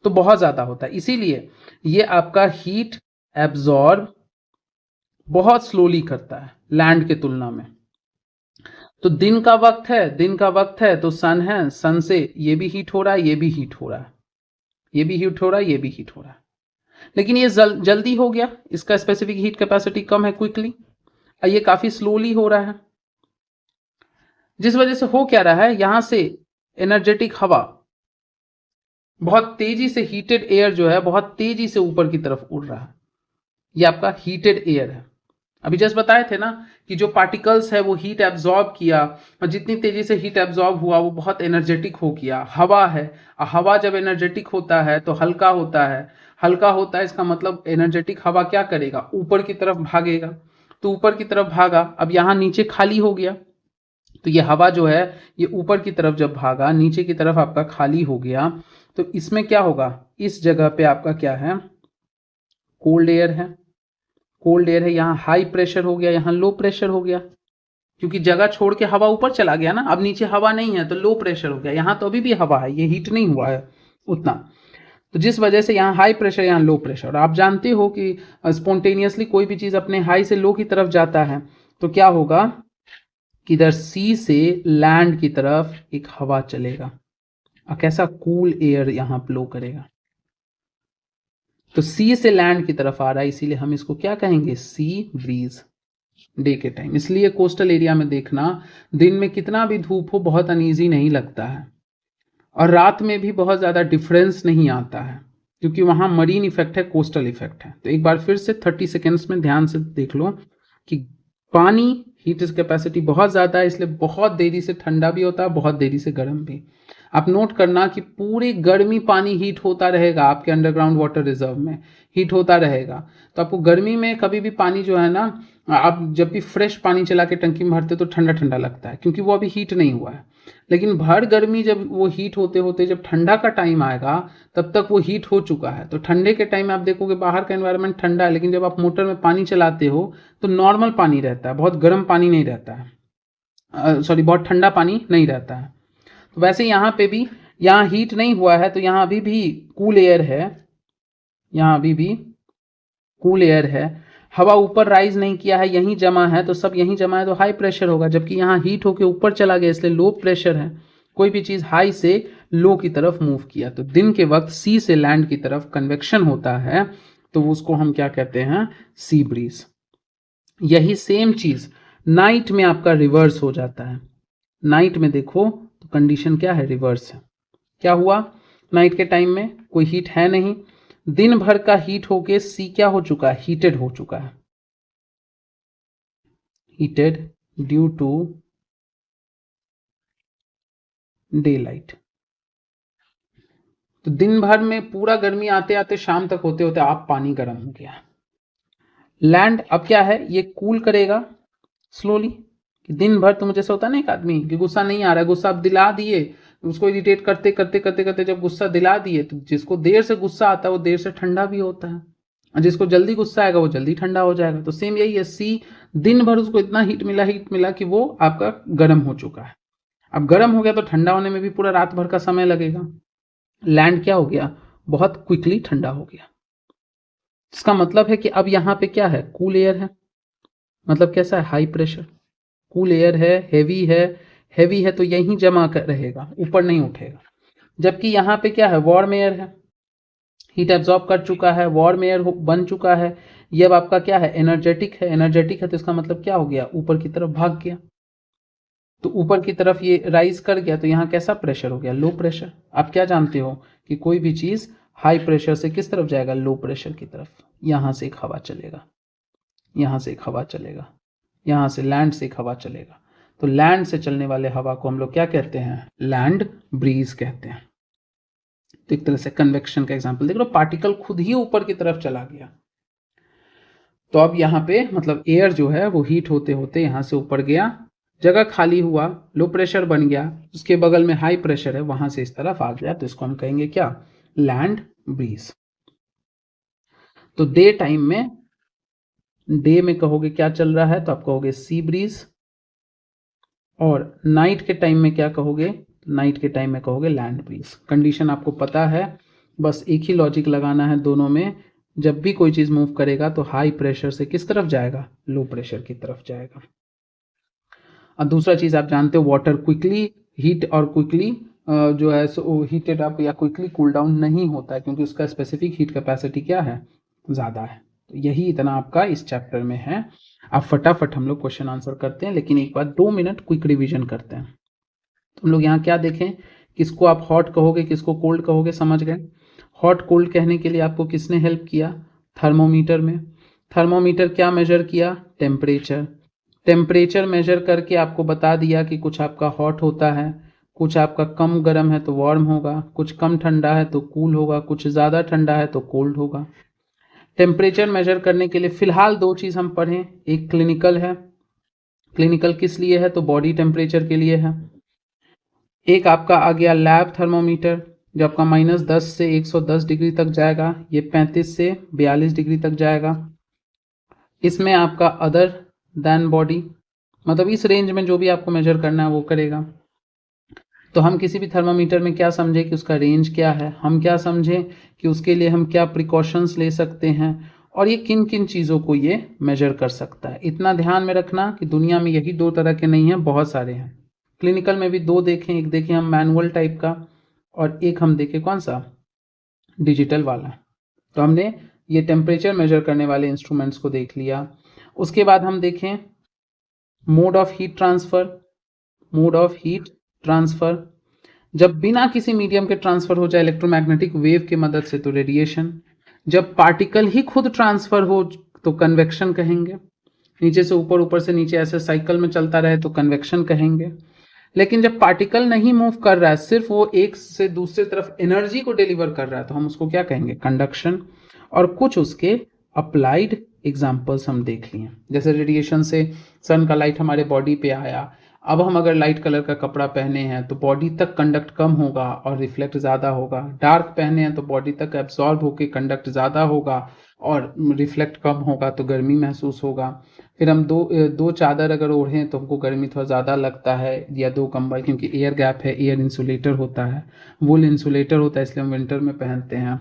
[SPEAKER 1] तो बहुत ज्यादा होता है, इसीलिए ये आपका हीट एब्जॉर्ब बहुत स्लोली करता है लैंड के तुलना में। तो दिन का वक्त है, दिन का वक्त है तो सन है, सन से ये भी हीट हो रहा है, ये भी हीट हो रहा है, ये भी हीट हो रहा है, ये भी हीट हो रहा है, लेकिन ये जल्दी हो गया, इसका स्पेसिफिक हीट कैपेसिटी कम है क्विकली, और ये काफी स्लोली हो रहा है, जिस वजह से हो क्या रहा है, यहां से एनर्जेटिक हवा बहुत तेजी से, हीटेड एयर जो है बहुत तेजी से ऊपर की तरफ उड़ रहा है, ये आपका हीटेड एयर है। अभी जस्ट बताए थे ना कि जो पार्टिकल्स है वो हीट एब्जॉर्ब किया, और जितनी तेजी से हीट एब्जॉर्ब हुआ वो बहुत एनर्जेटिक हो गया। हवा है, हवा जब एनर्जेटिक होता है तो हल्का होता है, हल्का होता है इसका मतलब एनर्जेटिक हवा क्या करेगा, ऊपर की तरफ भागेगा, तो ऊपर की तरफ भागा, अब यहाँ नीचे खाली हो गया, तो ये हवा जो है ये ऊपर की तरफ जब भागा, नीचे की तरफ आपका खाली हो गया, तो इसमें क्या होगा, इस जगह पे आपका क्या है, कोल्ड एयर है, कोल्ड एयर है, यहाँ हाई प्रेशर हो गया, यहाँ लो प्रेशर हो गया, क्योंकि जगह छोड़ के हवा ऊपर चला गया ना, अब नीचे हवा नहीं है तो लो प्रेशर हो गया, यहाँ तो अभी भी हवा है, ये हीट नहीं हुआ है उतना, तो जिस वजह से यहाँ हाई प्रेशर, यहाँ लो प्रेशर। और आप जानते हो कि स्पॉन्टेनियसली कोई भी चीज अपने हाई से लो की तरफ जाता है तो क्या होगा कि इधर सी से लैंड की तरफ एक हवा चलेगा, और कैसा कूल एयर यहाँ फ्लो करेगा, तो सी से लैंड की तरफ आ रहा है, इसीलिए हम इसको क्या कहेंगे, सी ब्रीज, डे के टाइम। इसलिए कोस्टल एरिया में देखना दिन में कितना भी धूप हो बहुत अनईजी नहीं लगता है, और रात में भी बहुत ज़्यादा डिफरेंस नहीं आता है, क्योंकि वहाँ मरीन इफेक्ट है, कोस्टल इफेक्ट है। तो एक बार फिर से 30 सेकेंड्स में ध्यान से देख लो कि पानी हीट कैपेसिटी बहुत ज़्यादा है, इसलिए बहुत देरी से ठंडा भी होता है, बहुत देरी से गर्म भी। आप नोट करना कि पूरी गर्मी पानी हीट होता रहेगा, आपके अंडरग्राउंड वाटर रिजर्व में हीट होता रहेगा, तो आपको गर्मी में कभी भी पानी जो है ना, आप जब भी फ्रेश पानी चला के टंकी में भरते तो ठंडा ठंडा लगता है, क्योंकि वो अभी हीट नहीं हुआ है। लेकिन भर गर्मी जब वो हीट होते होते जब ठंडा का टाइम आएगा तब तक वो हीट हो चुका है, तो ठंडे के टाइम में आप देखोगे बाहर का एनवायरनमेंट ठंडा है, लेकिन जब आप मोटर में पानी चलाते हो तो नॉर्मल पानी रहता है, बहुत गर्म पानी नहीं रहता है, बहुत ठंडा पानी नहीं रहता है। तो वैसे यहाँ पे भी, यहाँ हीट नहीं हुआ है तो यहाँ अभी भी कूल एयर है, यहाँ अभी भी कूल एयर है, हवा ऊपर राइज नहीं किया है, यहीं जमा है, तो सब यहीं जमा है तो हाई प्रेशर होगा, जबकि यहाँ हीट होके ऊपर चला गया इसलिए लो प्रेशर है। कोई भी चीज हाई से लो की तरफ मूव किया तो दिन के वक्त सी से लैंड की तरफ कन्वेक्शन होता है, तो उसको हम क्या कहते हैं, सी ब्रीज। यही सेम चीज नाइट में आपका रिवर्स हो जाता है। नाइट में देखो तो कंडीशन क्या है, रिवर्स है। क्या हुआ, नाइट के टाइम में कोई हीट है नहीं, दिन भर का हीट होके सी क्या हो चुका है, हीटेड हो चुका है, heated due to daylight. तो दिन भर में पूरा गर्मी आते आते शाम तक होते होते आप पानी गर्म हो गया। लैंड अब क्या है, ये कूल करेगा स्लोली, कि दिन भर तुम जैसे होता है ना एक आदमी कि गुस्सा नहीं आ रहा है, गुस्सा आप दिला दिए, उसको इरिटेट करते करते करते करते जब गुस्सा दिला दिए, तो जिसको देर से गुस्सा आता है वो देर से ठंडा भी होता है, और जिसको जल्दी गुस्सा आएगा वो जल्दी ठंडा हो जाएगा। तो सेम यही है, सी दिन भर उसको इतना हीट मिला कि वो आपका गर्म हो चुका है। अब गर्म हो गया तो ठंडा होने में भी पूरा रात भर का समय लगेगा। लैंड क्या हो गया, बहुत क्विकली ठंडा हो गया। इसका मतलब है कि अब यहाँ पे क्या है, कूल एयर है, मतलब कैसा है, हाई प्रेशर, कूल एयर है, हेवी है, हेवी है तो यहीं जमा कर रहेगा, ऊपर नहीं उठेगा। जबकि यहाँ पे क्या है, वार्म एयर है, हीट एब्जॉर्ब कर चुका है, वार्म एयर बन चुका है, ये अब आपका क्या है, एनर्जेटिक है, एनर्जेटिक है तो इसका मतलब क्या हो गया, ऊपर की तरफ भाग गया, तो ऊपर की तरफ ये राइज कर गया, तो यहाँ कैसा प्रेशर हो गया, लो प्रेशर। आप क्या जानते हो कि कोई भी चीज हाई प्रेशर से किस तरफ जाएगा, लो प्रेशर की तरफ। यहां से एक हवा चलेगा, यहां से एक हवा चलेगा, यहां से लैंड से एक हवा चलेगा, तो लैंड से चलने वाले हवा को हम लोग क्या कहते हैं, लैंड ब्रीज कहते हैं। तो एक तरह से कन्वेक्शन का एग्जांपल देख लो, पार्टिकल खुद ही ऊपर की तरफ चला गया, तो अब यहाँ पे मतलब एयर जो है वो हीट होते होते यहाँ से ऊपर गया, जगह खाली हुआ, लो प्रेशर बन गया, उसके बगल में हाई प्रेशर है, वहां से इस तरफ आ गया, तो इसको हम कहेंगे क्या, लैंड ब्रीज। तो डे टाइम में, डे में कहोगे क्या चल रहा है, तो आप कहोगे सी ब्रीज, और नाइट के टाइम में क्या कहोगे, नाइट के टाइम में कहोगे लैंड ब्रीज। कंडीशन आपको पता है, बस एक ही लॉजिक लगाना है दोनों में, जब भी कोई चीज मूव करेगा तो हाई प्रेशर से किस तरफ जाएगा, लो प्रेशर की तरफ जाएगा। और दूसरा चीज आप जानते हो, वाटर क्विकली हीट और क्विकली जो है सो हीटेड अप या क्विकली कूल डाउन नहीं होता है, क्योंकि उसका स्पेसिफिक हीट कैपेसिटी क्या है, ज़्यादा है। तो यही इतना आपका इस चैप्टर में है। अब फटाफट हम लोग क्वेश्चन आंसर करते हैं, लेकिन एक बार 2 मिनट क्विक रिवीजन करते हैं। तो हम लोग यहाँ क्या देखें, किसको आप हॉट कहोगे, किसको कोल्ड कहोगे, समझ गए। हॉट कोल्ड कहने के लिए आपको किसने हेल्प किया, थर्मोमीटर में। थर्मोमीटर क्या मेजर किया, टेम्परेचर। टेम्परेचर मेजर करके आपको बता दिया कि कुछ आपका हॉट होता है, कुछ आपका कम गर्म है तो वार्म होगा, कुछ कम ठंडा है तो कूल होगा, कुछ ज़्यादा ठंडा है तो कोल्ड होगा। टेम्परेचर मेजर करने के लिए फिलहाल 2 चीज़ हम पढ़ें, एक क्लिनिकल है। क्लिनिकल किस लिए है, तो बॉडी टेम्परेचर के लिए है। एक आपका आ गया लैब थर्मोमीटर, जो आपका -10 से 110 डिग्री तक जाएगा, ये 35 से 42 डिग्री तक जाएगा। इसमें आपका अदर देन बॉडी, मतलब इस रेंज में जो भी आपको मेजर करना है वो करेगा। तो हम किसी भी थर्मामीटर में क्या समझे कि उसका रेंज क्या है, हम क्या समझें कि उसके लिए हम क्या प्रिकॉशंस ले सकते हैं, और ये किन किन चीज़ों को ये मेजर कर सकता है। इतना ध्यान में रखना कि दुनिया में यही 2 तरह के नहीं हैं, बहुत सारे हैं। क्लिनिकल में भी 2 देखें, एक देखें हम मैनुअल टाइप का, और एक हम देखें कौन सा, डिजिटल वाला। तो हमने ये टेम्परेचर मेजर करने वाले इंस्ट्रूमेंट्स को देख लिया। उसके बाद हम देखें mode of heat transfer. Mode of heat transfer, जब बिना किसी मीडियम के ट्रांसफर हो जाए इलेक्ट्रोमैग्नेटिक वेव की मदद से तो रेडिएशन। जब पार्टिकल ही खुद ट्रांसफर हो तो कन्वेक्शन कहेंगे। नीचे से ऊपर, ऊपर से नीचे ऐसे साइकिल में चलता रहे तो कन्वेक्शन कहेंगे। लेकिन जब पार्टिकल नहीं मूव कर रहा है, सिर्फ वो एक से दूसरे तरफ एनर्जी को डिलीवर कर रहा है, तो हम उसको क्या कहेंगे, कंडक्शन। और कुछ उसके अप्लाइड एग्जाम्पल्स हम देख लिए, जैसे रेडिएशन से सन का लाइट हमारे बॉडी पे आया, अब हम अगर लाइट कलर का कपड़ा पहने हैं तो बॉडी तक कंडक्ट कम होगा और रिफ्लेक्ट ज़्यादा होगा। डार्क पहने हैं तो बॉडी तक एब्जॉर्ब होकर कंडक्ट ज़्यादा होगा और रिफ्लेक्ट कम होगा, तो गर्मी महसूस होगा। फिर हम दो चादर अगर ओढ़ें तो हमको गर्मी थोड़ा ज़्यादा लगता है, या 2 कंबल, क्योंकि एयर गैप है, एयर इंसुलेटर होता है, वुल इंसुलेटर होता है, इसलिए हम विंटर में पहनते हैं।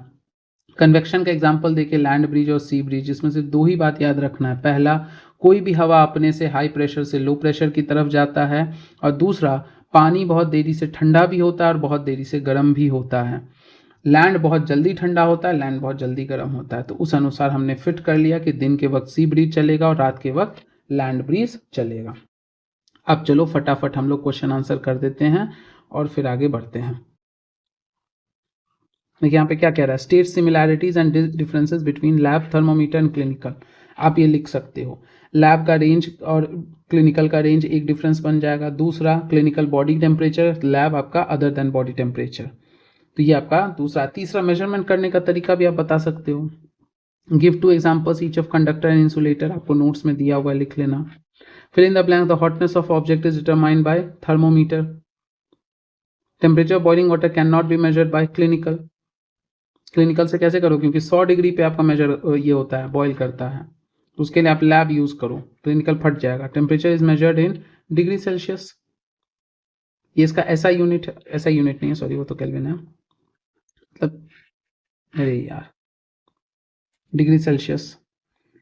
[SPEAKER 1] कन्वेक्शन का एग्जाम्पल देखिए, लैंड ब्रिज और सी ब्रिज, इसमें से 2 ही बात याद रखना है। पहला, कोई भी हवा अपने से हाई प्रेशर से लो प्रेशर की तरफ जाता है, और दूसरा, पानी बहुत देरी से ठंडा भी होता है और बहुत देरी से गर्म भी होता है। लैंड बहुत जल्दी ठंडा होता है, लैंड बहुत जल्दी गर्म होता है। तो उस अनुसार हमने फिट कर लिया कि दिन के वक्त सी ब्रीज चलेगा और रात के वक्त लैंड ब्रीज चलेगा। अब चलो फटाफट हम लोग क्वेश्चन आंसर कर देते हैं और फिर आगे बढ़ते हैं। देखिए यहाँ पे क्या कह रहा है, state similarities and differences between lab thermometer and clinical. आप ये लिख सकते हो, लैब का रेंज और क्लिनिकल का रेंज एक डिफरेंस बन जाएगा। दूसरा, क्लिनिकल बॉडी टेम्परेचर, लैब आपका अदर देन बॉडी टेम्परेचर। तो ये आपका दूसरा। तीसरा, मेजरमेंट करने का तरीका भी आप बता सकते हो। Give 2 examples each of conductor and insulator, आपको नोट्स में दिया हुआ लिख लेना। Fill in the blank, the hotness of object is determined by thermometer. Temperature boiling water can not be measured by clinical. Clinical से कैसे करो, क्योंकि 100 डिग्री पे आपका मेजर ये होता है, बॉयल करता है, तो उसके लिए आप लैब यूज करो, क्लिनिकल फट जाएगा। Temperature is measured in degree Celsius, ये इसका ऐसा यूनिट नहीं है, सॉरी, वो तो केल्विन है, मतलब अरे यार, डिग्री सेल्सियस।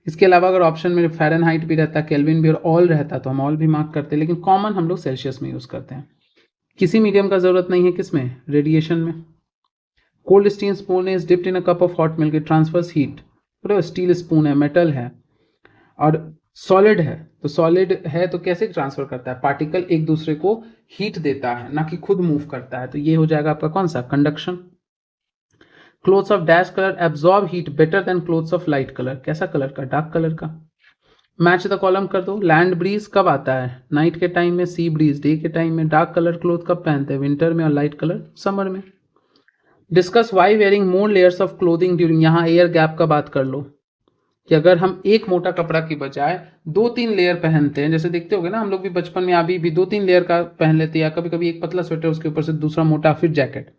[SPEAKER 1] इसके अलावा अगर ऑप्शन में फ़ारेनहाइट भी रहता, केल्विन भी और ऑल रहता तो हम ऑल भी मार्क करते, लेकिन कॉमन हम लोग सेल्सियस में यूज़ करते हैं। किसी मीडियम का ज़रूरत नहीं है, किसमें, रेडिएशन में। Cold steel spoon is dipped in a cup of hot milk, it transfers heat. तो स्टील स्पून है, मेटल है और सॉलिड है, तो सॉलिड है तो कैसे ट्रांसफर करता है, पार्टिकल एक दूसरे को हीट देता है, ना कि खुद मूव करता है। तो ये हो जाएगा आपका कौन सा, conduction. Clothes of dash colour absorb heat better than clothes of light colour, कैसा कलर का, डार्क कलर का। मैच द कॉलम कर दो। लैंड ब्रीज कब आता है, नाइट के टाइम में, सी ब्रीज डे के टाइम में। डार्क कलर क्लोथ कब पहनते हैं, विंटर में, और लाइट कलर समर में। Discuss Y wearing more layers of clothing during, यहाँ एयर गैप का बात कर लो, कि अगर हम एक मोटा कपड़ा की बजाय 2-3 लेयर पहनते हैं, जैसे देखते होगे ना हम लोग भी बचपन में, अभी भी 2-3 लेयर का पहन लेते हैं, या कभी कभी एक पतला स्वेटर उसके ऊपर से दूसरा मोटा, फिर जैकेट।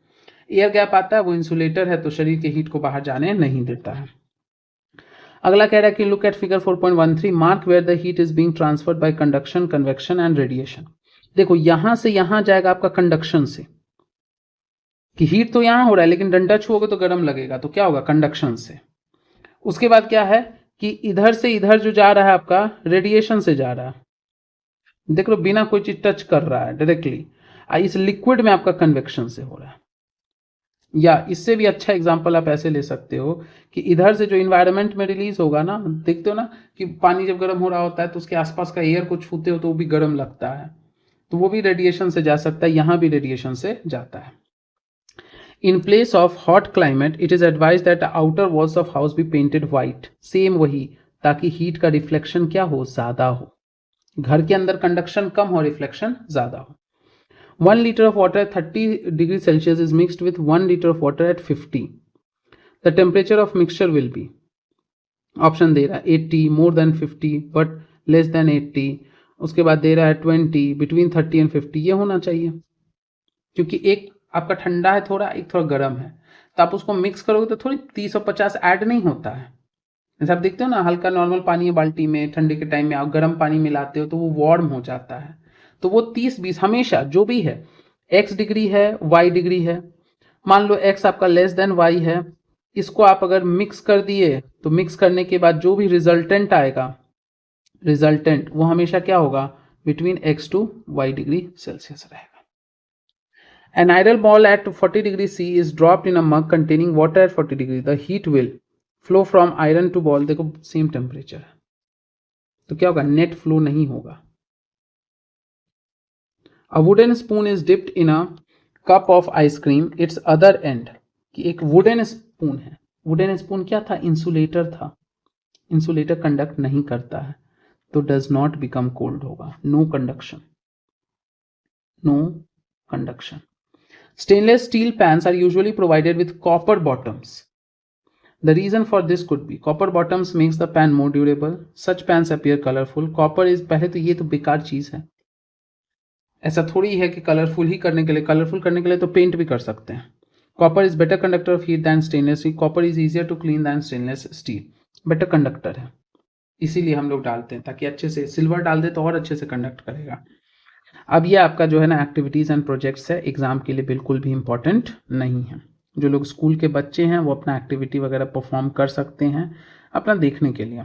[SPEAKER 1] एयर गैप आता है, वो इंसुलेटर है, तो शरीर के हीट को बाहर जाने नहीं देता है। अगला कह रहा है कि look at figure 4.13, mark where the heat is being transferred by conduction, convection and radiation. देखो यहां से यहां जाएगा आपका कंडक्शन से, कि हीट तो यहां हो रहा है लेकिन डंडा छुओगे तो गर्म लगेगा, तो क्या होगा, कंडक्शन से। उसके बाद क्या है कि इधर से इधर जो जा रहा है आपका, रेडिएशन से जा रहा है। देख लो, बिना कोई चीज टच कर रहा है, डायरेक्टली। आइस लिक्विड में आपका कन्वेक्शन से हो रहा है। या इससे भी अच्छा एग्जांपल आप ऐसे ले सकते हो कि इधर से जो इन्वायरमेंट में रिलीज होगा ना, देखते हो ना कि पानी जब गर्म हो रहा होता है तो उसके आसपास का एयर को छूते हो तो वो भी गर्म लगता है, तो वो भी रेडिएशन से जा सकता है, यहाँ भी रेडिएशन से जाता है। In place of hot climate it is advise that outer walls of house be painted white, same वही, ताकि हीट का रिफ्लेक्शन क्या हो, ज्यादा हो। घर के अंदर कंडक्शन कम हो, रिफ्लेक्शन ज्यादा हो। 1 liter of water at 30 degrees Celsius is mixed with 1 liter of water at 50. The temperature of mixture will be, option दे रहा है 80, more than 50 but less than 80, उसके बाद दे रहा है 20, between 30 and 50। ये होना चाहिए, क्योंकि एक आपका ठंडा है थोड़ा, एक थोड़ा गर्म है, तो आप उसको मिक्स करोगे तो थोड़ी 30 और 50 ऐड नहीं होता है। जैसे आप देखते हो ना, हल्का नॉर्मल पानी है बाल्टी में, ठंडे के टाइम में आप गर्म पानी मिलाते हो तो वो वार्म हो जाता है, तो वो 30-20 हमेशा जो भी है, x डिग्री है, y डिग्री है, मान लो x आपका लेस देन y है, इसको आप अगर मिक्स कर दिए तो मिक्स करने के बाद जो भी रिजल्टेंट आएगा, रिजल्टेंट वो हमेशा क्या होगा, between x to y degree Celsius रहेगा। An ideal ball at 40 degree C is dropped in a mug containing water at 40 degree. The heat will flow from iron to ball, देखो same temperature है, तो क्या होगा, net flow नहीं होगा। A wooden spoon is dipped in a cup of ice cream. Its other end, कि एक wooden spoon है, वुडन स्पून क्या था, इंसुलेटर था, इंसुलेटर कंडक्ट नहीं करता है, तो डज नॉट बिकम कोल्ड होगा, no conduction, no conduction. Stainless steel pans are usually provided with copper bottoms. The reason for this could be copper bottoms makes the pan more durable. Such pans appear colorful. Copper is, पहले तो ये तो बेकार चीज है, ऐसा थोड़ी है कि कलरफुल ही करने के लिए, कलरफुल करने के लिए तो पेंट भी कर सकते हैं। Copper is better conductor of heat than stainless steel. Copper is easier to clean than stainless steel, better conductor है, इसीलिए हम लोग डालते हैं ताकि अच्छे से, सिल्वर डाल दे तो और अच्छे से कंडक्ट करेगा। अब ये आपका जो है ना एक्टिविटीज़ एंड प्रोजेक्ट्स है, एग्जाम के लिए बिल्कुल भी इंपॉर्टेंट नहीं है। जो लोग स्कूल के बच्चे हैं वो अपना एक्टिविटी वगैरह परफॉर्म कर सकते हैं अपना देखने के लिए।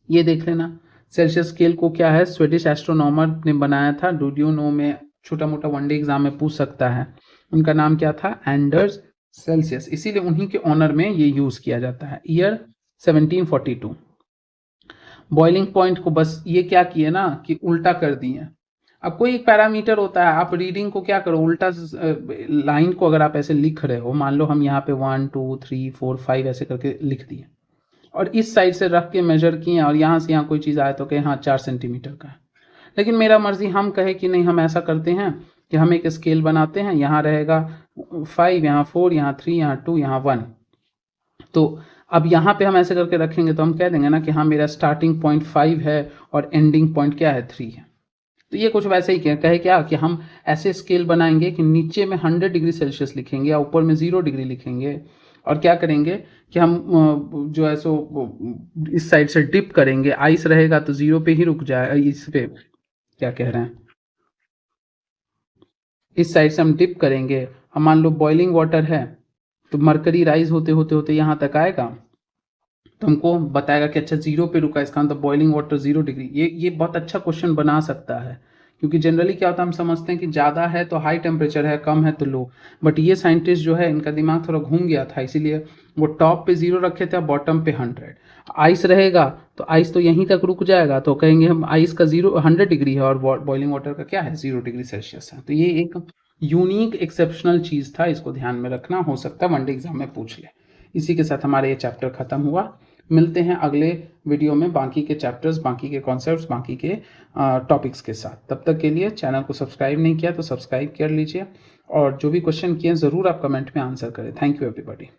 [SPEAKER 1] ये देख लेना, सेल्सियस स्केल को क्या है, स्वीडिश एस्ट्रोनॉमर ने बनाया था, डू नो में छोटा मोटा वनडे एग्जाम में पूछ सकता है। उनका नाम क्या था, एंडर्स सेल्सियस, इसीलिए उन्हीं के ऑनर में ये यूज किया जाता है। ईयर 1742। बॉइलिंग पॉइंट को बस ये क्या किए ना कि उल्टा कर दिए। अब कोई एक पैरामीटर होता है, आप रीडिंग को क्या करो, उल्टा लाइन को अगर आप ऐसे लिख रहे हो, मान लो हम यहाँ पे 1 2 3 4 5 ऐसे करके लिख दिए और इस साइड से रख के मेजर किए और यहाँ से यहाँ कोई चीज़ आए तो कहे हाँ 4 सेंटीमीटर का है, लेकिन मेरा मर्जी हम कहे कि नहीं, हम ऐसा करते हैं कि हम एक स्केल बनाते हैं, यहाँ रहेगा 5, यहाँ 4, यहाँ 3, यहाँ 2, यहाँ 1। तो अब यहाँ पे हम ऐसे करके रखेंगे तो हम कह देंगे ना कि हाँ मेरा स्टार्टिंग पॉइंट 5 है और एंडिंग पॉइंट क्या है, 3 है। तो ये कुछ वैसे ही कहे क्या कि हम ऐसे स्केल बनाएंगे कि नीचे में 100 डिग्री सेल्सियस लिखेंगे या ऊपर में 0 डिग्री लिखेंगे, और क्या करेंगे कि हम जो है सो इस साइड से डिप करेंगे, आइस रहेगा तो 0 पे ही रुक जाए, इस पे क्या कह रहे हैं, इस साइड से हम डिप करेंगे। हम मान लो बॉइलिंग वाटर है तो मरकरी राइज होते होते होते यहाँ तक आएगा, तो हमको बताएगा कि अच्छा 0 पे रुका, इसका मतलब बॉइलिंग वाटर 0 डिग्री। ये बहुत अच्छा क्वेश्चन बना सकता है, क्योंकि जनरली क्या होता है, हम समझते हैं कि ज़्यादा है तो हाई टेम्परेचर है, कम है तो लो, बट ये साइंटिस्ट जो है इनका दिमाग थोड़ा घूम गया था, इसीलिए वो टॉप पे 0 रखे थे, बॉटम पे 100। आइस रहेगा तो आइस तो यहीं तक रुक जाएगा, तो कहेंगे हम आइस का 100 डिग्री है और बॉइलिंग वाटर का क्या है, 0 डिग्री सेल्सियस है। तो ये एक यूनिक एक्सेप्शनल चीज़ था, इसको ध्यान में रखना, हो सकता है वनडे एग्जाम में पूछ ले। इसी के साथ हमारा ये चैप्टर खत्म हुआ। मिलते हैं अगले वीडियो में बाकी के चैप्टर्स, बाकी के कॉन्सेप्ट्स, बाकी के टॉपिक्स के साथ। तब तक के लिए चैनल को सब्सक्राइब नहीं किया तो सब्सक्राइब कर लीजिए, और जो भी क्वेश्चन किए ज़रूर आप कमेंट में आंसर करें। Thank you everybody.